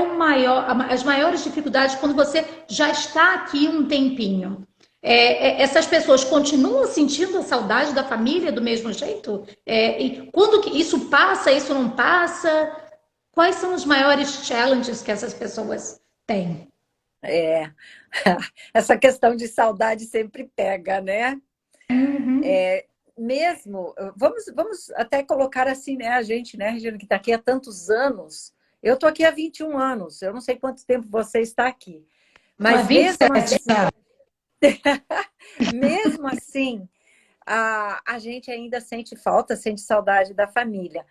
as maiores dificuldades quando você já está aqui um tempinho? Essas pessoas continuam sentindo a saudade da família do mesmo jeito? E quando que isso passa, isso não passa? Quais são os maiores challenges que essas pessoas têm? É, essa questão de saudade sempre pega, né? Uhum. Mesmo, vamos até colocar assim, né? A gente, né, Regina, que está aqui há tantos anos. Eu estou aqui há 21 anos, eu não sei quanto tempo você está aqui. Estou há Mas mesmo 27 assim, anos. mesmo assim, a gente ainda sente falta, sente saudade da família.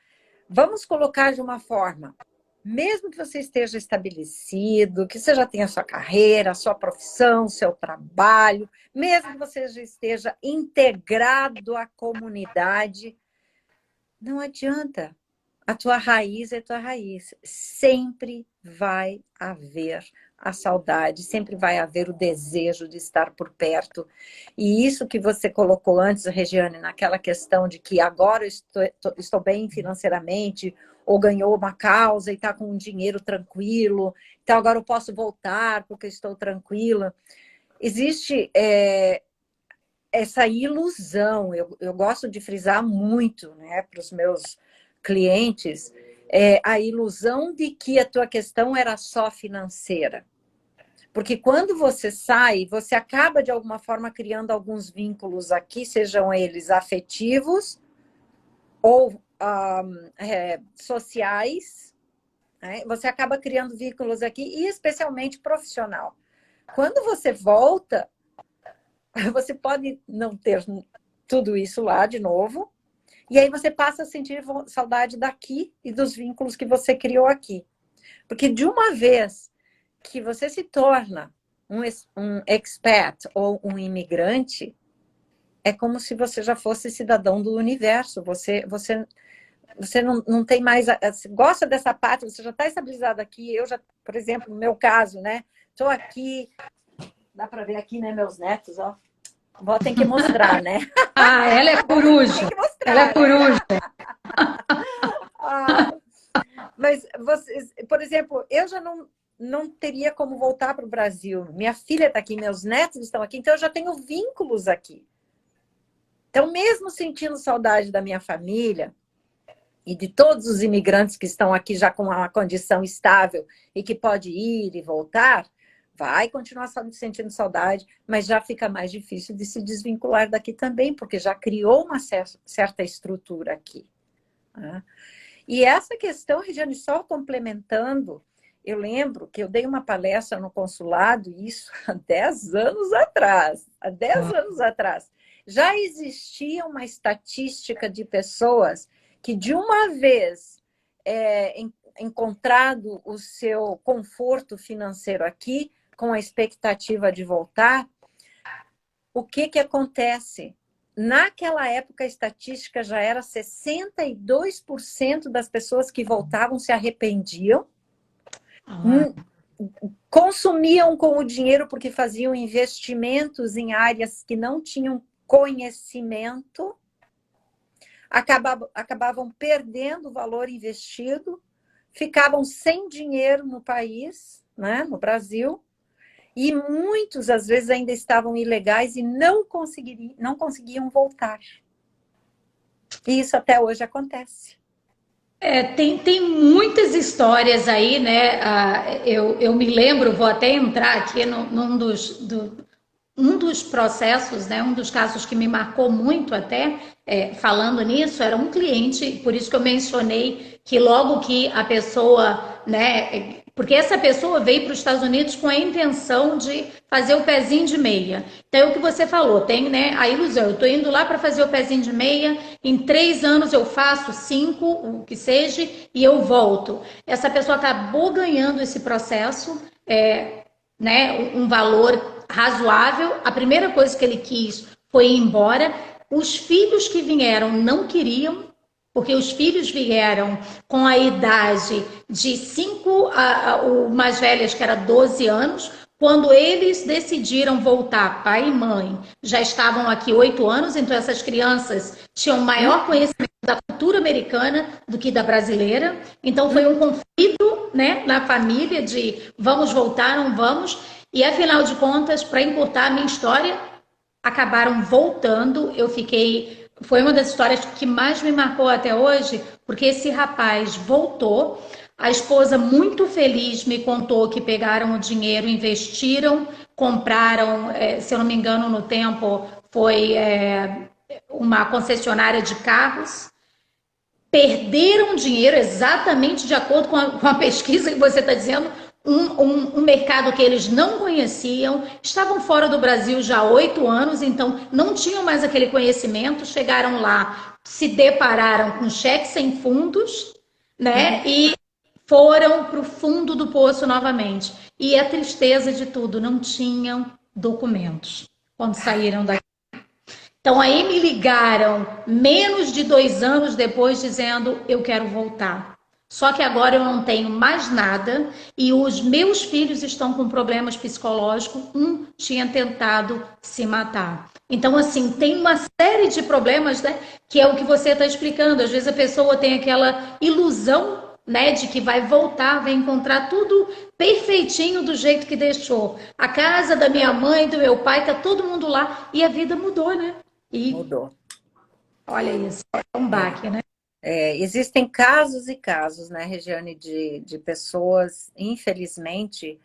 Vamos colocar de uma forma, mesmo que você esteja estabelecido, que você já tenha sua carreira, sua profissão, seu trabalho, mesmo que você já esteja integrado à comunidade, não adianta. A tua raiz é a tua raiz. Sempre vai haver a saudade, sempre vai haver o desejo de estar por perto. E isso que você colocou antes, Regiane, naquela questão de que agora eu estou bem financeiramente, ou ganhou uma causa e está com um dinheiro tranquilo, então agora eu posso voltar porque eu estou tranquila. Existe essa ilusão, eu gosto de frisar muito, né, para os meus clientes, a ilusão de que a tua questão era só financeira. Porque quando você sai, você acaba de alguma forma criando alguns vínculos aqui, sejam eles afetivos ou sociais, né? Você acaba criando vínculos aqui e especialmente profissional. Quando você volta, você pode não ter tudo isso lá de novo, e aí você passa a sentir saudade daqui e dos vínculos que você criou aqui. Porque de uma vez que você se torna um expat ou um imigrante, é como se você já fosse cidadão do universo. Você não tem mais... gosta dessa pátria, você já está estabilizado aqui. Eu já, por exemplo, no meu caso, né? Estou aqui, dá para ver aqui, né, meus netos, ó. Vó tem que mostrar, né? Ah, ela é Tem coruja. que Ela mostrar, é né? coruja. Ah, mas, vocês, por exemplo, eu já não teria como voltar para o Brasil. Minha filha está aqui, meus netos estão aqui, então eu já tenho vínculos aqui. Então, mesmo sentindo saudade da minha família e de todos os imigrantes que estão aqui já com uma condição estável e que pode ir e voltar, vai continuar sentindo saudade, mas já fica mais difícil de se desvincular daqui também, porque já criou uma certa estrutura aqui. Né? E essa questão, Regiane, só complementando, eu lembro que eu dei uma palestra no consulado, isso há 10 anos atrás. Há 10 anos atrás. Já existia uma estatística de pessoas que, de uma vez encontrado o seu conforto financeiro aqui, com a expectativa de voltar, o que acontece? Naquela época, a estatística já era 62% das pessoas que voltavam se arrependiam, consumiam com o dinheiro porque faziam investimentos em áreas que não tinham conhecimento, acabavam perdendo o valor investido, ficavam sem dinheiro no país, né, no Brasil, e muitos, às vezes, ainda estavam ilegais e não conseguiam voltar. E isso até hoje acontece. Tem muitas histórias aí, né? Eu me lembro, vou até entrar aqui um dos processos, né? Um dos casos que me marcou muito até, falando nisso, era um cliente, por isso que eu mencionei que logo que a pessoa, né? Porque essa pessoa veio para os Estados Unidos com a intenção de fazer o pezinho de meia. Então, é o que você falou, tem, né, a ilusão. Eu estou indo lá para fazer o pezinho de meia, em 3 anos eu faço 5, o que seja, e eu volto. Essa pessoa acabou ganhando esse processo, né, um valor razoável. A primeira coisa que ele quis foi ir embora. Os filhos que vieram não queriam, porque os filhos vieram com a idade de 5, o mais velhas, que era 12 anos, Quando eles decidiram voltar, pai e mãe, já estavam aqui 8 anos, então essas crianças tinham maior conhecimento da cultura americana do que da brasileira. Então foi um conflito, né, na família de vamos voltar, não vamos. E afinal de contas, para encurtar a minha história, acabaram voltando. Eu fiquei. Foi uma das histórias que mais me marcou até hoje, porque esse rapaz voltou. A esposa, muito feliz, me contou que pegaram o dinheiro, investiram, compraram, se eu não me engano, no tempo, foi uma concessionária de carros. Perderam dinheiro exatamente de acordo com a pesquisa que você está dizendo, um mercado que eles não conheciam, estavam fora do Brasil já há 8 anos, então não tinham mais aquele conhecimento, chegaram lá, se depararam com cheque sem fundos, né? E foram para o fundo do poço novamente. E a tristeza de tudo, não tinham documentos quando saíram daqui. Então aí me ligaram menos de 2 anos depois dizendo eu quero voltar. Só que agora eu não tenho mais nada e os meus filhos estão com problemas psicológicos. Um tinha tentado se matar. Então, assim, tem uma série de problemas, né? Que é o que você está explicando. Às vezes a pessoa tem aquela ilusão, né, de que vai voltar, vai encontrar tudo perfeitinho do jeito que deixou. A casa da minha mãe, do meu pai, tá todo mundo lá e a vida mudou, né? E Mudou. olha isso, é um baque, né? Existem casos e casos, né, Regiane, de pessoas, infelizmente,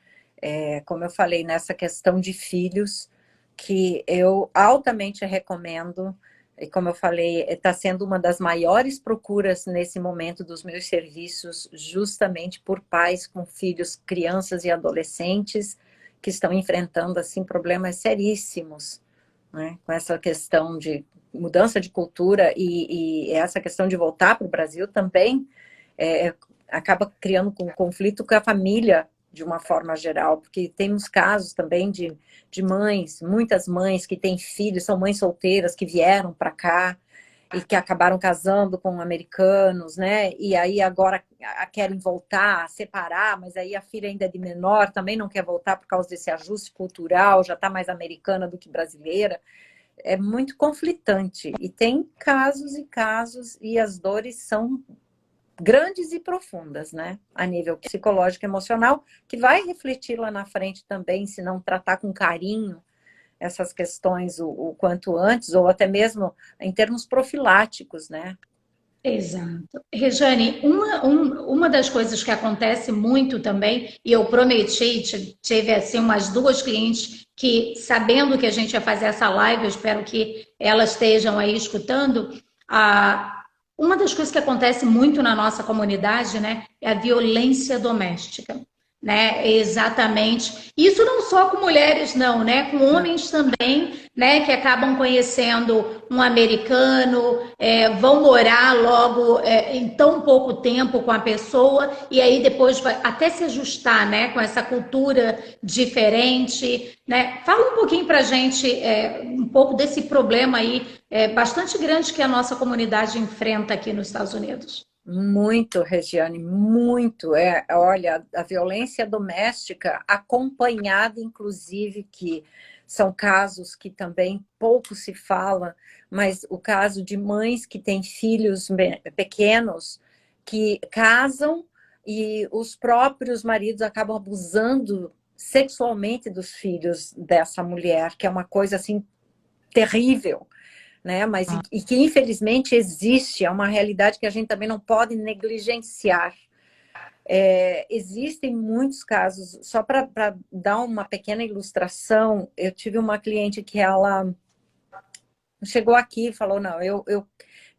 como eu falei, nessa questão de filhos, que eu altamente recomendo, e como eu falei, está sendo uma das maiores procuras nesse momento dos meus serviços, justamente por pais com filhos, crianças e adolescentes, que estão enfrentando, assim, problemas seríssimos, né, com essa questão de mudança de cultura e essa questão de voltar para o Brasil também acaba criando um conflito com a família de uma forma geral, porque temos casos também de mães, muitas mães que têm filhos, são mães solteiras que vieram para cá e que acabaram casando com americanos, né? E aí agora querem voltar, separar, mas aí a filha ainda é de menor, também não quer voltar por causa desse ajuste cultural, já está mais americana do que brasileira. É muito conflitante. E tem casos e casos, e as dores são grandes e profundas, né? A nível psicológico e emocional, que vai refletir lá na frente também, se não tratar com carinho essas questões o quanto antes, ou até mesmo em termos profiláticos, né? Exato. Rejane, uma das coisas que acontece muito também, e eu prometi, tive assim umas duas clientes que, sabendo que a gente ia fazer essa live, eu espero que elas estejam aí escutando, uma das coisas que acontece muito na nossa comunidade, né, é a violência doméstica. Né, exatamente. Isso não só com mulheres, não, né? Com homens também, né? Que acabam conhecendo um americano, vão morar logo em tão pouco tempo com a pessoa e aí depois vai até se ajustar, né? Com essa cultura diferente, né? Fala um pouquinho para gente um pouco desse problema aí bastante grande que a nossa comunidade enfrenta aqui nos Estados Unidos. Muito, Regiane, muito. Olha, a violência doméstica, acompanhada, inclusive, que são casos que também pouco se fala, mas o caso de mães que têm filhos pequenos, que casam e os próprios maridos acabam abusando sexualmente dos filhos dessa mulher, que é uma coisa, assim, terrível, né? Mas e que infelizmente existe, é uma realidade que a gente também não pode negligenciar. Existem muitos casos, só para dar uma pequena ilustração, eu tive uma cliente que ela chegou aqui e falou, não, eu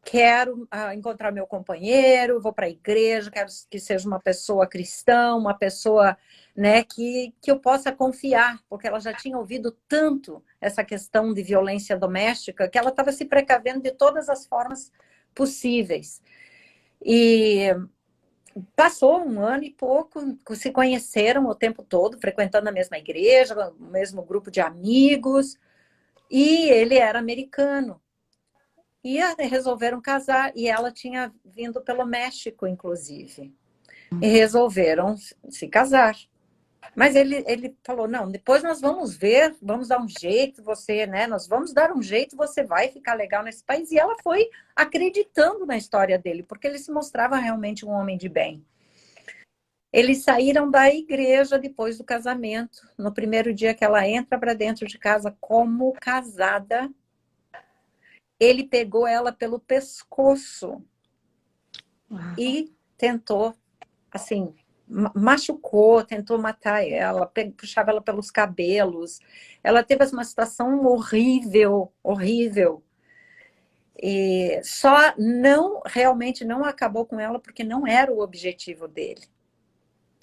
quero encontrar meu companheiro, vou para a igreja, quero que seja uma pessoa cristã, uma pessoa, né, que eu possa confiar, porque ela já tinha ouvido tanto essa questão de violência doméstica que ela estava se precavendo de todas as formas possíveis. E passou 1 ano e pouco, se conheceram o tempo todo, frequentando a mesma igreja, o mesmo grupo de amigos, e ele era americano. E resolveram casar, e ela tinha vindo pelo México, inclusive. E resolveram se casar. Mas ele falou, não, depois nós vamos ver, vamos dar um jeito, você, né? Nós vamos dar um jeito, você vai ficar legal nesse país. E ela foi acreditando na história dele, porque ele se mostrava realmente um homem de bem. Eles saíram da igreja depois do casamento. No primeiro dia que ela entra para dentro de casa como casada, ele pegou ela pelo pescoço e tentou, assim, machucou, tentou matar ela, puxava ela pelos cabelos. Ela teve uma situação horrível, horrível. E só realmente não acabou com ela porque não era o objetivo dele.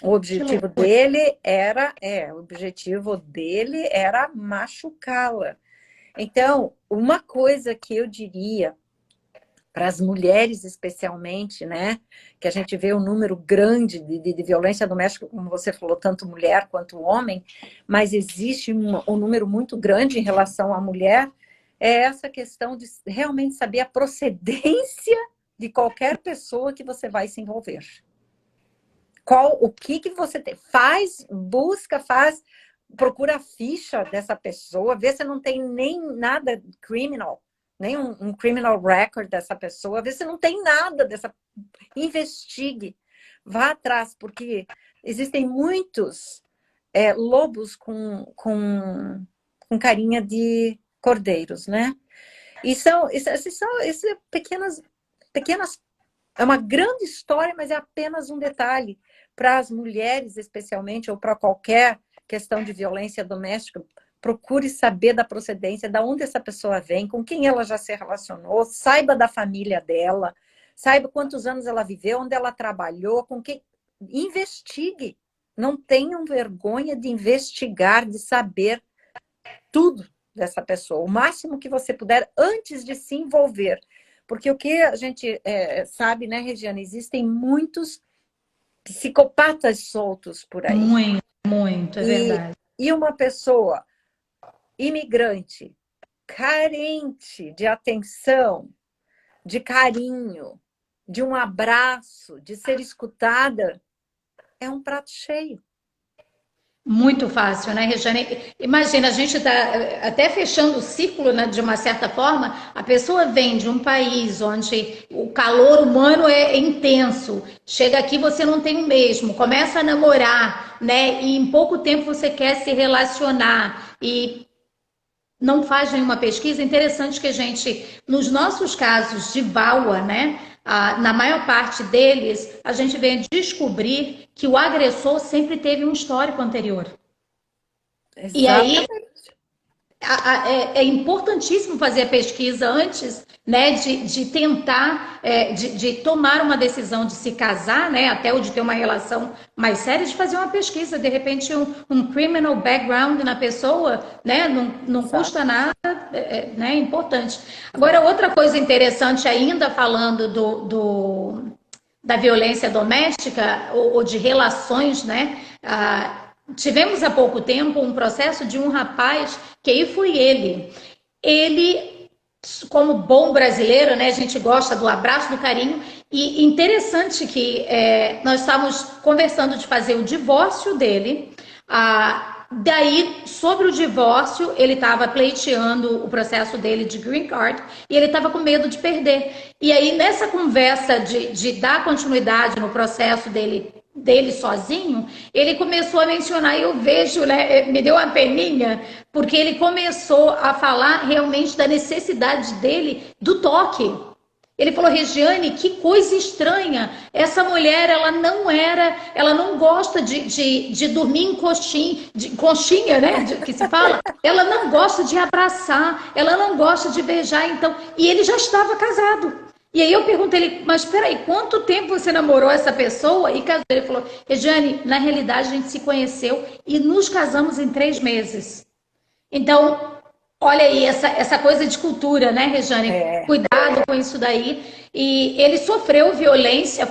O objetivo dele era machucá-la. Então, uma coisa que eu diria para as mulheres especialmente, né? Que a gente vê um número grande de violência doméstica, como você falou, tanto mulher quanto homem, mas existe um número muito grande em relação à mulher, é essa questão de realmente saber a procedência de qualquer pessoa que você vai se envolver. O que você tem? Procura a ficha dessa pessoa, vê se não tem nem nada criminal, nem um criminal record dessa pessoa, vê se não tem nada investigue, vá atrás, porque existem muitos lobos com carinha de cordeiros, né? E são pequenas, é uma grande história, mas é apenas um detalhe. Para as mulheres, especialmente, ou para qualquer questão de violência doméstica, procure saber da procedência, de onde essa pessoa vem, com quem ela já se relacionou, saiba da família dela, saiba quantos anos ela viveu, onde ela trabalhou, com quem... Investigue. Não tenham vergonha de investigar, de saber tudo dessa pessoa, o máximo que você puder antes de se envolver. Porque o que a gente sabe, né, Regiane, existem muitos psicopatas soltos por aí. Muito, é verdade. E uma pessoa imigrante, carente de atenção, de carinho, de um abraço, de ser escutada, é um prato cheio. Muito fácil, né, Regiane? Imagina, a gente está até fechando o ciclo, né, de uma certa forma, a pessoa vem de um país onde o calor humano é intenso, chega aqui você não tem o mesmo, começa a namorar, né, e em pouco tempo você quer se relacionar e não faz nenhuma pesquisa. Interessante que a gente, nos nossos casos de VAWA, né, na maior parte deles, a gente vem descobrir que o agressor sempre teve um histórico anterior. Exatamente. E aí é importantíssimo fazer a pesquisa antes, né, de tentar, de tomar uma decisão de se casar, né, até ou de ter uma relação mais séria, de fazer uma pesquisa, de repente um criminal background na pessoa, né, não custa nada, né, é importante. Agora, outra coisa interessante ainda, falando da violência doméstica ou de relações, né, tivemos há pouco tempo um processo de um rapaz que aí foi ele. Ele, como bom brasileiro, né, a gente gosta do abraço, do carinho. E interessante que nós estávamos conversando de fazer o divórcio dele. Daí, sobre o divórcio, ele estava pleiteando o processo dele de green card e ele estava com medo de perder. E aí, nessa conversa de dar continuidade no processo dele sozinho, ele começou a mencionar, e eu vejo, né, me deu uma peninha, porque ele começou a falar realmente da necessidade dele do toque. Ele falou: Regiane, que coisa estranha, essa mulher, ela não gosta de dormir em conchinha, né, que se fala, ela não gosta de abraçar, ela não gosta de beijar, então, e ele já estava casado. E aí eu perguntei ele, mas peraí, quanto tempo você namorou essa pessoa e casou? Ele falou: Regiane, na realidade a gente se conheceu e nos casamos em 3 meses. Então, olha aí, essa coisa de cultura, né, Regiane? Cuidado com isso daí. E ele sofreu violência,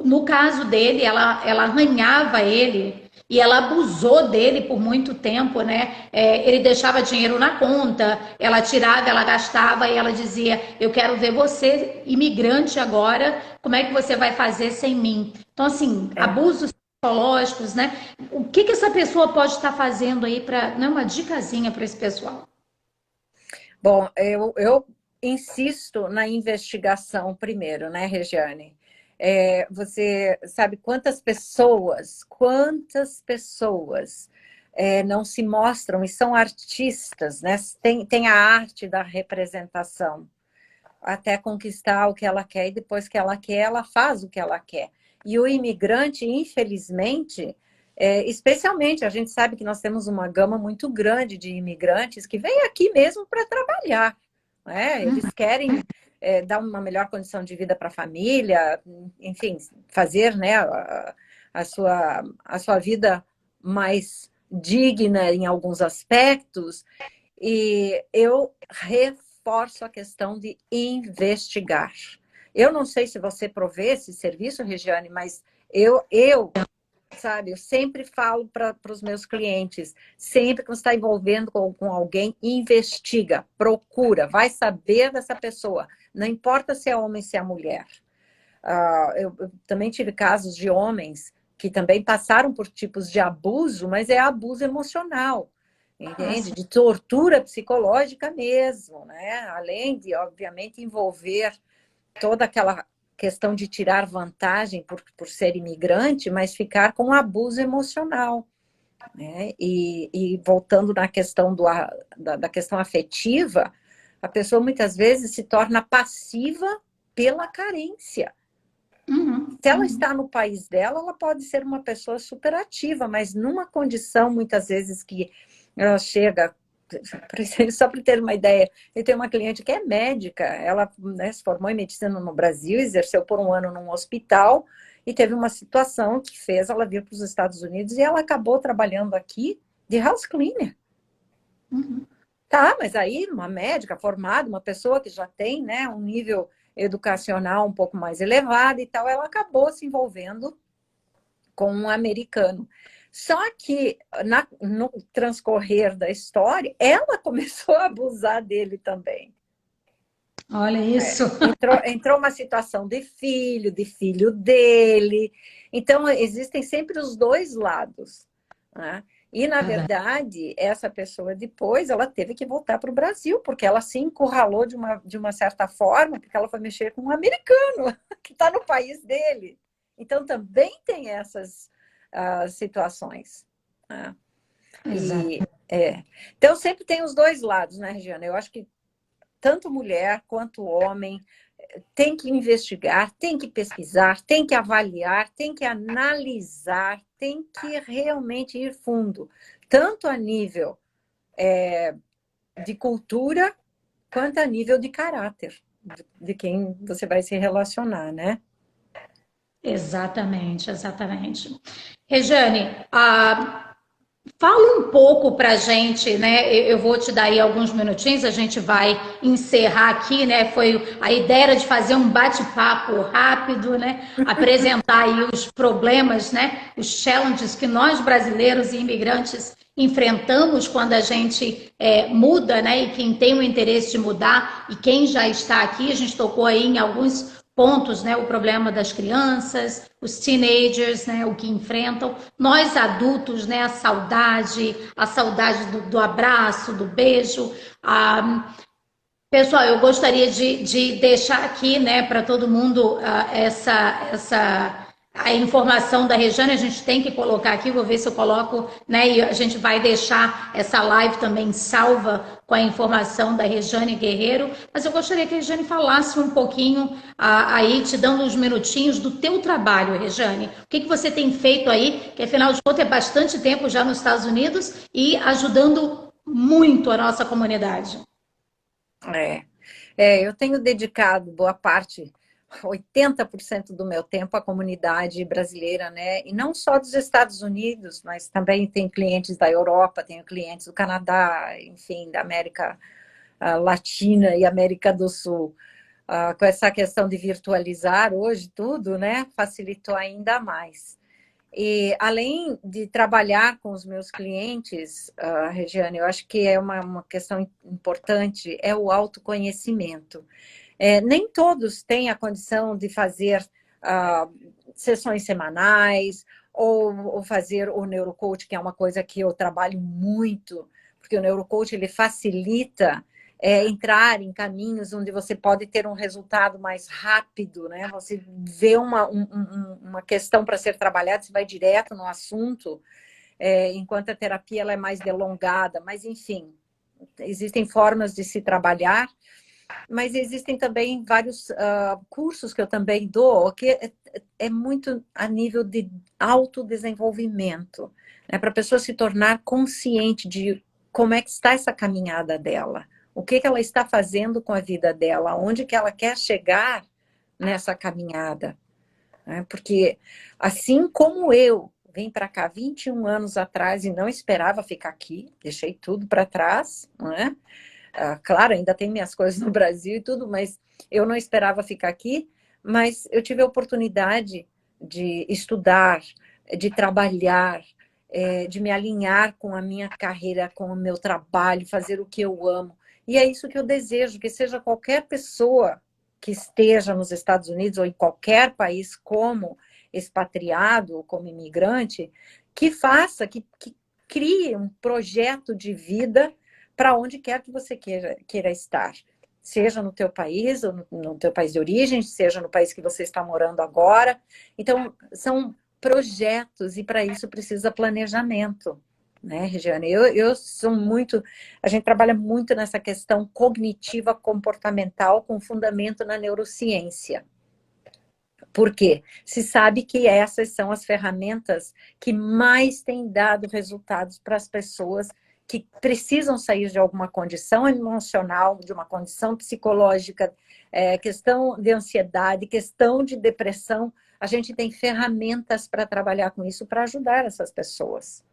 no caso dele, ela arranhava ele e ela abusou dele por muito tempo, né? Ele deixava dinheiro na conta, ela tirava, ela gastava e ela dizia: eu quero ver você, imigrante agora, como é que você vai fazer sem mim? Então, assim, abuso psicológicos, né? O que essa pessoa pode estar fazendo aí para, não é uma dicasinha para esse pessoal? Bom, eu insisto na investigação primeiro, né, Regiane? Você sabe quantas pessoas não se mostram e são artistas, né? Tem a arte da representação até conquistar o que ela quer e depois que ela quer, ela faz o que ela quer. E o imigrante, infelizmente, especialmente, a gente sabe que nós temos uma gama muito grande de imigrantes que vêm aqui mesmo para trabalhar. Né? Eles querem dar uma melhor condição de vida para a família, enfim, fazer, né, a sua vida mais digna em alguns aspectos. E eu reforço a questão de investigar. Eu não sei se você provê esse serviço, Regiane, mas sabe, eu sempre falo para os meus clientes, sempre que você está envolvendo com alguém, investiga, procura, vai saber dessa pessoa. Não importa se é homem, se é mulher. Eu também tive casos de homens que também passaram por tipos de abuso, mas é abuso emocional. Entende? De tortura psicológica mesmo, né? Além de, obviamente, envolver toda aquela questão de tirar vantagem por ser imigrante, mas ficar com abuso emocional. Né? E voltando na questão da questão afetiva, a pessoa muitas vezes se torna passiva pela carência. Se ela está no país dela, ela pode ser uma pessoa superativa, mas numa condição, muitas vezes, que ela chega, só para ter uma ideia, eu tenho uma cliente que é médica, ela, né, se formou em medicina no Brasil, exerceu por um ano num hospital e teve uma situação que fez ela vir para os Estados Unidos e ela acabou trabalhando aqui de house cleaner. Tá, mas aí uma médica formada, uma pessoa que já tem, né, um nível educacional um pouco mais elevado e tal, ela acabou se envolvendo com um americano. Só que no transcorrer da história, ela começou a abusar dele também. Olha isso. Entrou uma situação de filho dele. Então, existem sempre os dois lados. Né? E, na verdade, essa pessoa depois, ela teve que voltar para o Brasil, porque ela se encurralou de uma certa forma, porque ela foi mexer com um americano que está no país dele. Então, também tem essas situações. Né? Então, sempre tem os dois lados, né, Regiana? Eu acho que tanto mulher quanto homem tem que investigar, tem que pesquisar, tem que avaliar, tem que analisar, tem que realmente ir fundo, tanto a nível de cultura, quanto a nível de caráter de quem você vai se relacionar, né? Exatamente, exatamente. Rejane, fala um pouco para a gente, né? Eu vou te dar aí alguns minutinhos, a gente vai encerrar aqui, né? A ideia era de fazer um bate-papo rápido, né? Apresentar aí os problemas, né? Os challenges que nós brasileiros e imigrantes enfrentamos quando a gente muda, né? E quem tem o interesse de mudar e quem já está aqui, a gente tocou aí em alguns pontos, né? O problema das crianças, os teenagers, né? O que enfrentam, nós adultos, né? A saudade do abraço, do beijo. Pessoal, eu gostaria de deixar aqui, né, para todo mundo a informação da Rejane, a gente tem que colocar aqui, vou ver se eu coloco, né, e a gente vai deixar essa live também salva com a informação da Rejane Guerreiro, mas eu gostaria que a Rejane falasse um pouquinho aí, te dando uns minutinhos do teu trabalho, Rejane. O que você tem feito aí, que afinal de contas é bastante tempo já nos Estados Unidos e ajudando muito a nossa comunidade. Eu tenho dedicado boa parte, 80% do meu tempo à comunidade brasileira, né? E não só dos Estados Unidos, mas também tenho clientes da Europa, tenho clientes do Canadá, enfim, da América Latina e América do Sul. Com essa questão de virtualizar hoje tudo, né? Facilitou ainda mais. E além de trabalhar com os meus clientes, Regiane, eu acho que é uma questão importante, é o autoconhecimento. Nem todos têm a condição de fazer sessões semanais ou fazer o neurocoach, que é uma coisa que eu trabalho muito, porque o neurocoach ele facilita entrar em caminhos onde você pode ter um resultado mais rápido, né? Você vê uma questão para ser trabalhada, você vai direto no assunto, enquanto a terapia ela é mais delongada, mas enfim, existem formas de se trabalhar, mas existem também vários cursos que eu também dou, que é muito a nível de autodesenvolvimento, né? Para a pessoa se tornar consciente de como é que está essa caminhada dela, o que ela está fazendo com a vida dela, onde que ela quer chegar nessa caminhada, né? Porque assim como eu vim para cá 21 anos atrás e não esperava ficar aqui, deixei tudo para trás, não é? Claro, ainda tem minhas coisas no Brasil e tudo, mas eu não esperava ficar aqui, mas eu tive a oportunidade de estudar, de trabalhar, de me alinhar com a minha carreira, com o meu trabalho, fazer o que eu amo. E é isso que eu desejo, que seja qualquer pessoa que esteja nos Estados Unidos ou em qualquer país como expatriado ou como imigrante, que faça, que crie um projeto de vida para onde quer que você queira estar. Seja no teu país, ou no teu país de origem, seja no país que você está morando agora. Então, são projetos e para isso precisa planejamento, né, Regiane? Eu sou muito... A gente trabalha muito nessa questão cognitiva comportamental com fundamento na neurociência. Por quê? Se sabe que essas são as ferramentas que mais têm dado resultados para as pessoas que precisam sair de alguma condição emocional, de uma condição psicológica, questão de ansiedade, questão de depressão. A gente tem ferramentas para trabalhar com isso, para ajudar essas pessoas.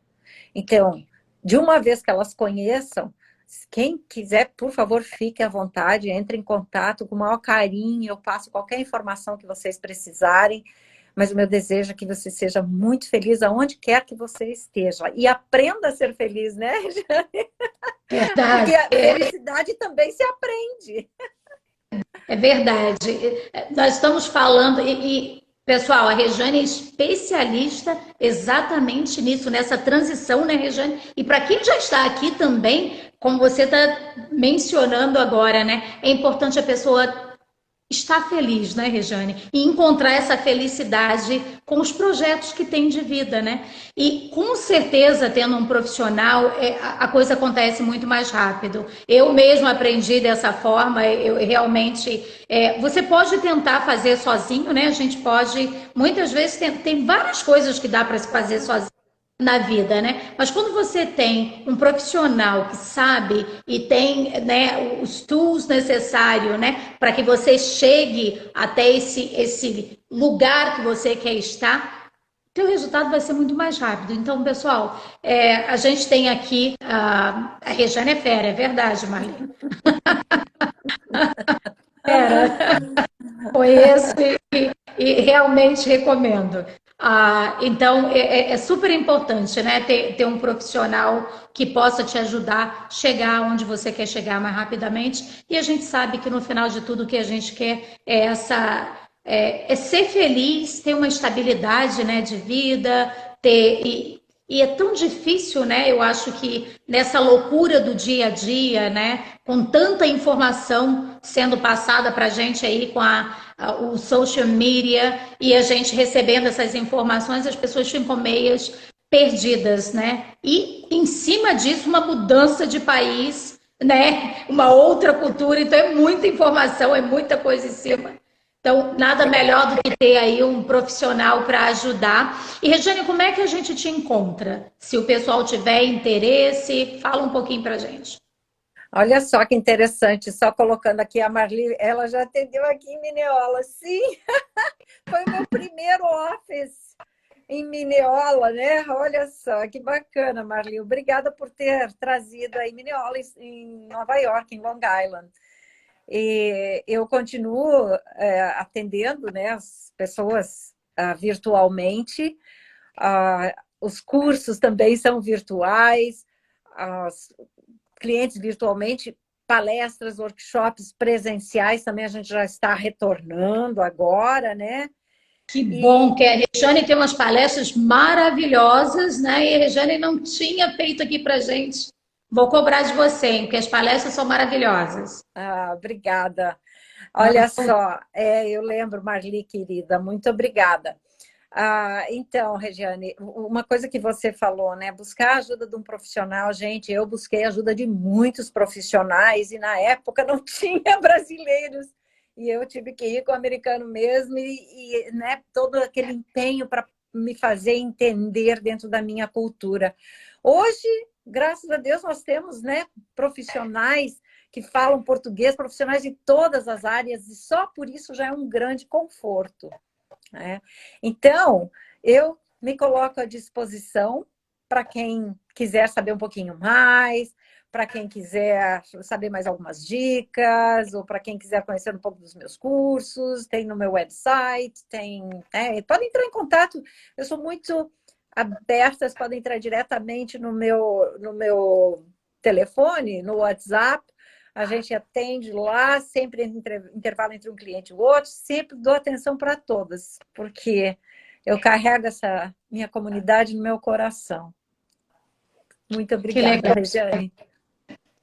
Então, de uma vez que elas conheçam, quem quiser, por favor, fique à vontade, entre em contato com o maior carinho, eu passo qualquer informação que vocês precisarem, mas o meu desejo é que você seja muito feliz aonde quer que você esteja. E aprenda a ser feliz, né, Jane? Verdade. Porque a felicidade também se aprende. É verdade. Nós estamos falando, pessoal, a Rejane é especialista exatamente nisso, nessa transição, né, Rejane? E para quem já está aqui também, como você está mencionando agora, né, é importante a pessoa estar feliz, né, Rejane? E encontrar essa felicidade com os projetos que tem de vida, né? E com certeza, tendo um profissional, a coisa acontece muito mais rápido. Eu mesmo aprendi dessa forma, eu realmente... você pode tentar fazer sozinho, né? A gente pode... Muitas vezes tem várias coisas que dá para se fazer sozinho na vida, né? Mas quando você tem um profissional que sabe e tem, né, os tools necessários, né, para que você chegue até esse lugar que você quer estar, teu resultado vai ser muito mais rápido. Então, pessoal, a gente tem aqui a Rejane é fera, é verdade, Marlene? Fera. Conheço e realmente recomendo. Então, é super importante, né? Ter um profissional que possa te ajudar a chegar onde você quer chegar mais rapidamente. E a gente sabe que no final de tudo o que a gente quer é ser feliz, ter uma estabilidade, né, de vida, e é tão difícil, né? Eu acho que nessa loucura do dia a dia, né? Com tanta informação sendo passada para a gente aí com o social media e a gente recebendo essas informações, as pessoas ficam meias perdidas, né? E em cima disso, uma mudança de país, né? Uma outra cultura, então é muita informação, é muita coisa em cima. Então, nada melhor do que ter aí um profissional para ajudar. E, Regiane, como é que a gente te encontra? Se o pessoal tiver interesse, fala um pouquinho para a gente. Olha só que interessante, só colocando aqui a Marli, ela já atendeu aqui em Mineola, sim, foi o meu primeiro office em Mineola, né? Olha só, que bacana, Marli, obrigada por ter trazido aí Mineola em Nova York, em Long Island. E eu continuo atendendo, né, as pessoas virtualmente, os cursos também são virtuais, as clientes virtualmente, palestras, workshops presenciais também a gente já está retornando agora, né? Que bom que a Regiane tem umas palestras maravilhosas, né? E a Regiane não tinha feito aqui pra gente. Vou cobrar de você, hein? Porque as palestras são maravilhosas. Obrigada. Olha só, eu lembro, Marli, querida, muito obrigada. Então, Regiane, uma coisa que você falou, né? Buscar a ajuda de um profissional, gente, eu busquei a ajuda de muitos profissionais e na época não tinha brasileiros. E eu tive que ir com o americano mesmo né, todo aquele empenho para me fazer entender dentro da minha cultura. Hoje, graças a Deus, nós temos, né, profissionais que falam português, profissionais de todas as áreas, e só por isso já é um grande conforto, né? Então, eu me coloco à disposição para quem quiser saber um pouquinho mais, para quem quiser saber mais algumas dicas, ou para quem quiser conhecer um pouco dos meus cursos, tem no meu website, podem entrar em contato, eu sou muito aberta, vocês podem entrar diretamente no meu telefone, no WhatsApp, a gente atende lá, sempre intervalo entre um cliente e o outro, sempre dou atenção para todas, porque eu carrego essa minha comunidade no meu coração. Muito Que obrigada, legal. Regiane.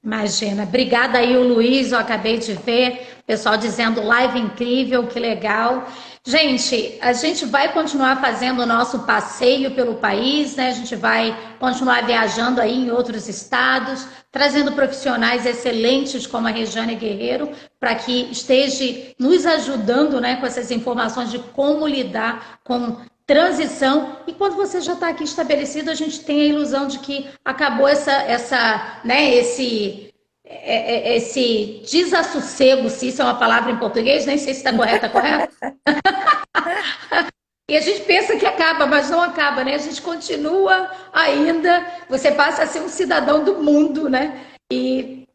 Imagina. Obrigada aí, o Luiz, eu acabei de ver. Pessoal dizendo live incrível, que legal. Gente, a gente vai continuar fazendo o nosso passeio pelo país, né? A gente vai continuar viajando aí em outros estados, trazendo profissionais excelentes como a Regiane Guerreiro, para que esteja nos ajudando, né, com essas informações de como lidar com transição. E quando você já está aqui estabelecido, a gente tem a ilusão de que acabou né, esse desassossego, se isso é uma palavra em português, nem sei se está correta, correto? E a gente pensa que acaba, mas não acaba, né? A gente continua ainda, você passa a ser um cidadão do mundo, né? E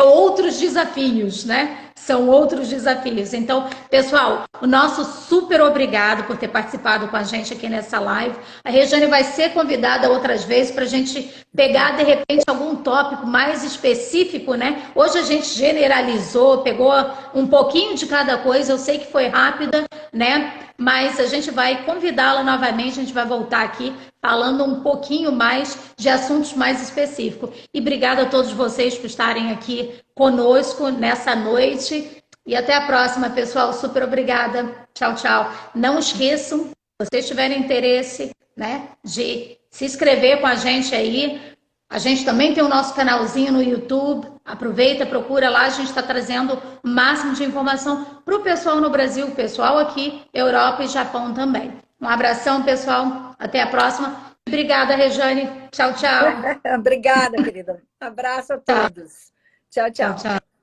outros desafios, né? São outros desafios. Então, pessoal, o nosso super obrigado por ter participado com a gente aqui nessa live. A Regiane vai ser convidada outras vezes para a gente pegar, de repente, algum tópico mais específico, né? Hoje a gente generalizou, pegou um pouquinho de cada coisa. Eu sei que foi rápida, né? Mas a gente vai convidá-la novamente, a gente vai voltar aqui falando um pouquinho mais de assuntos mais específicos. E obrigada a todos vocês por estarem aqui conosco nessa noite. E até a próxima, pessoal. Super obrigada. Tchau, tchau. Não esqueçam, se vocês tiverem interesse, né, de se inscrever com a gente aí. A gente também tem o nosso canalzinho no YouTube. Aproveita, procura lá. A gente está trazendo o máximo de informação para o pessoal no Brasil, o pessoal aqui, Europa e Japão também. Um abração, pessoal. Até a próxima. Obrigada, Regiane. Tchau, tchau. Obrigada, querida. Abraço a todos. Tchau, Tchau, tchau. tchau.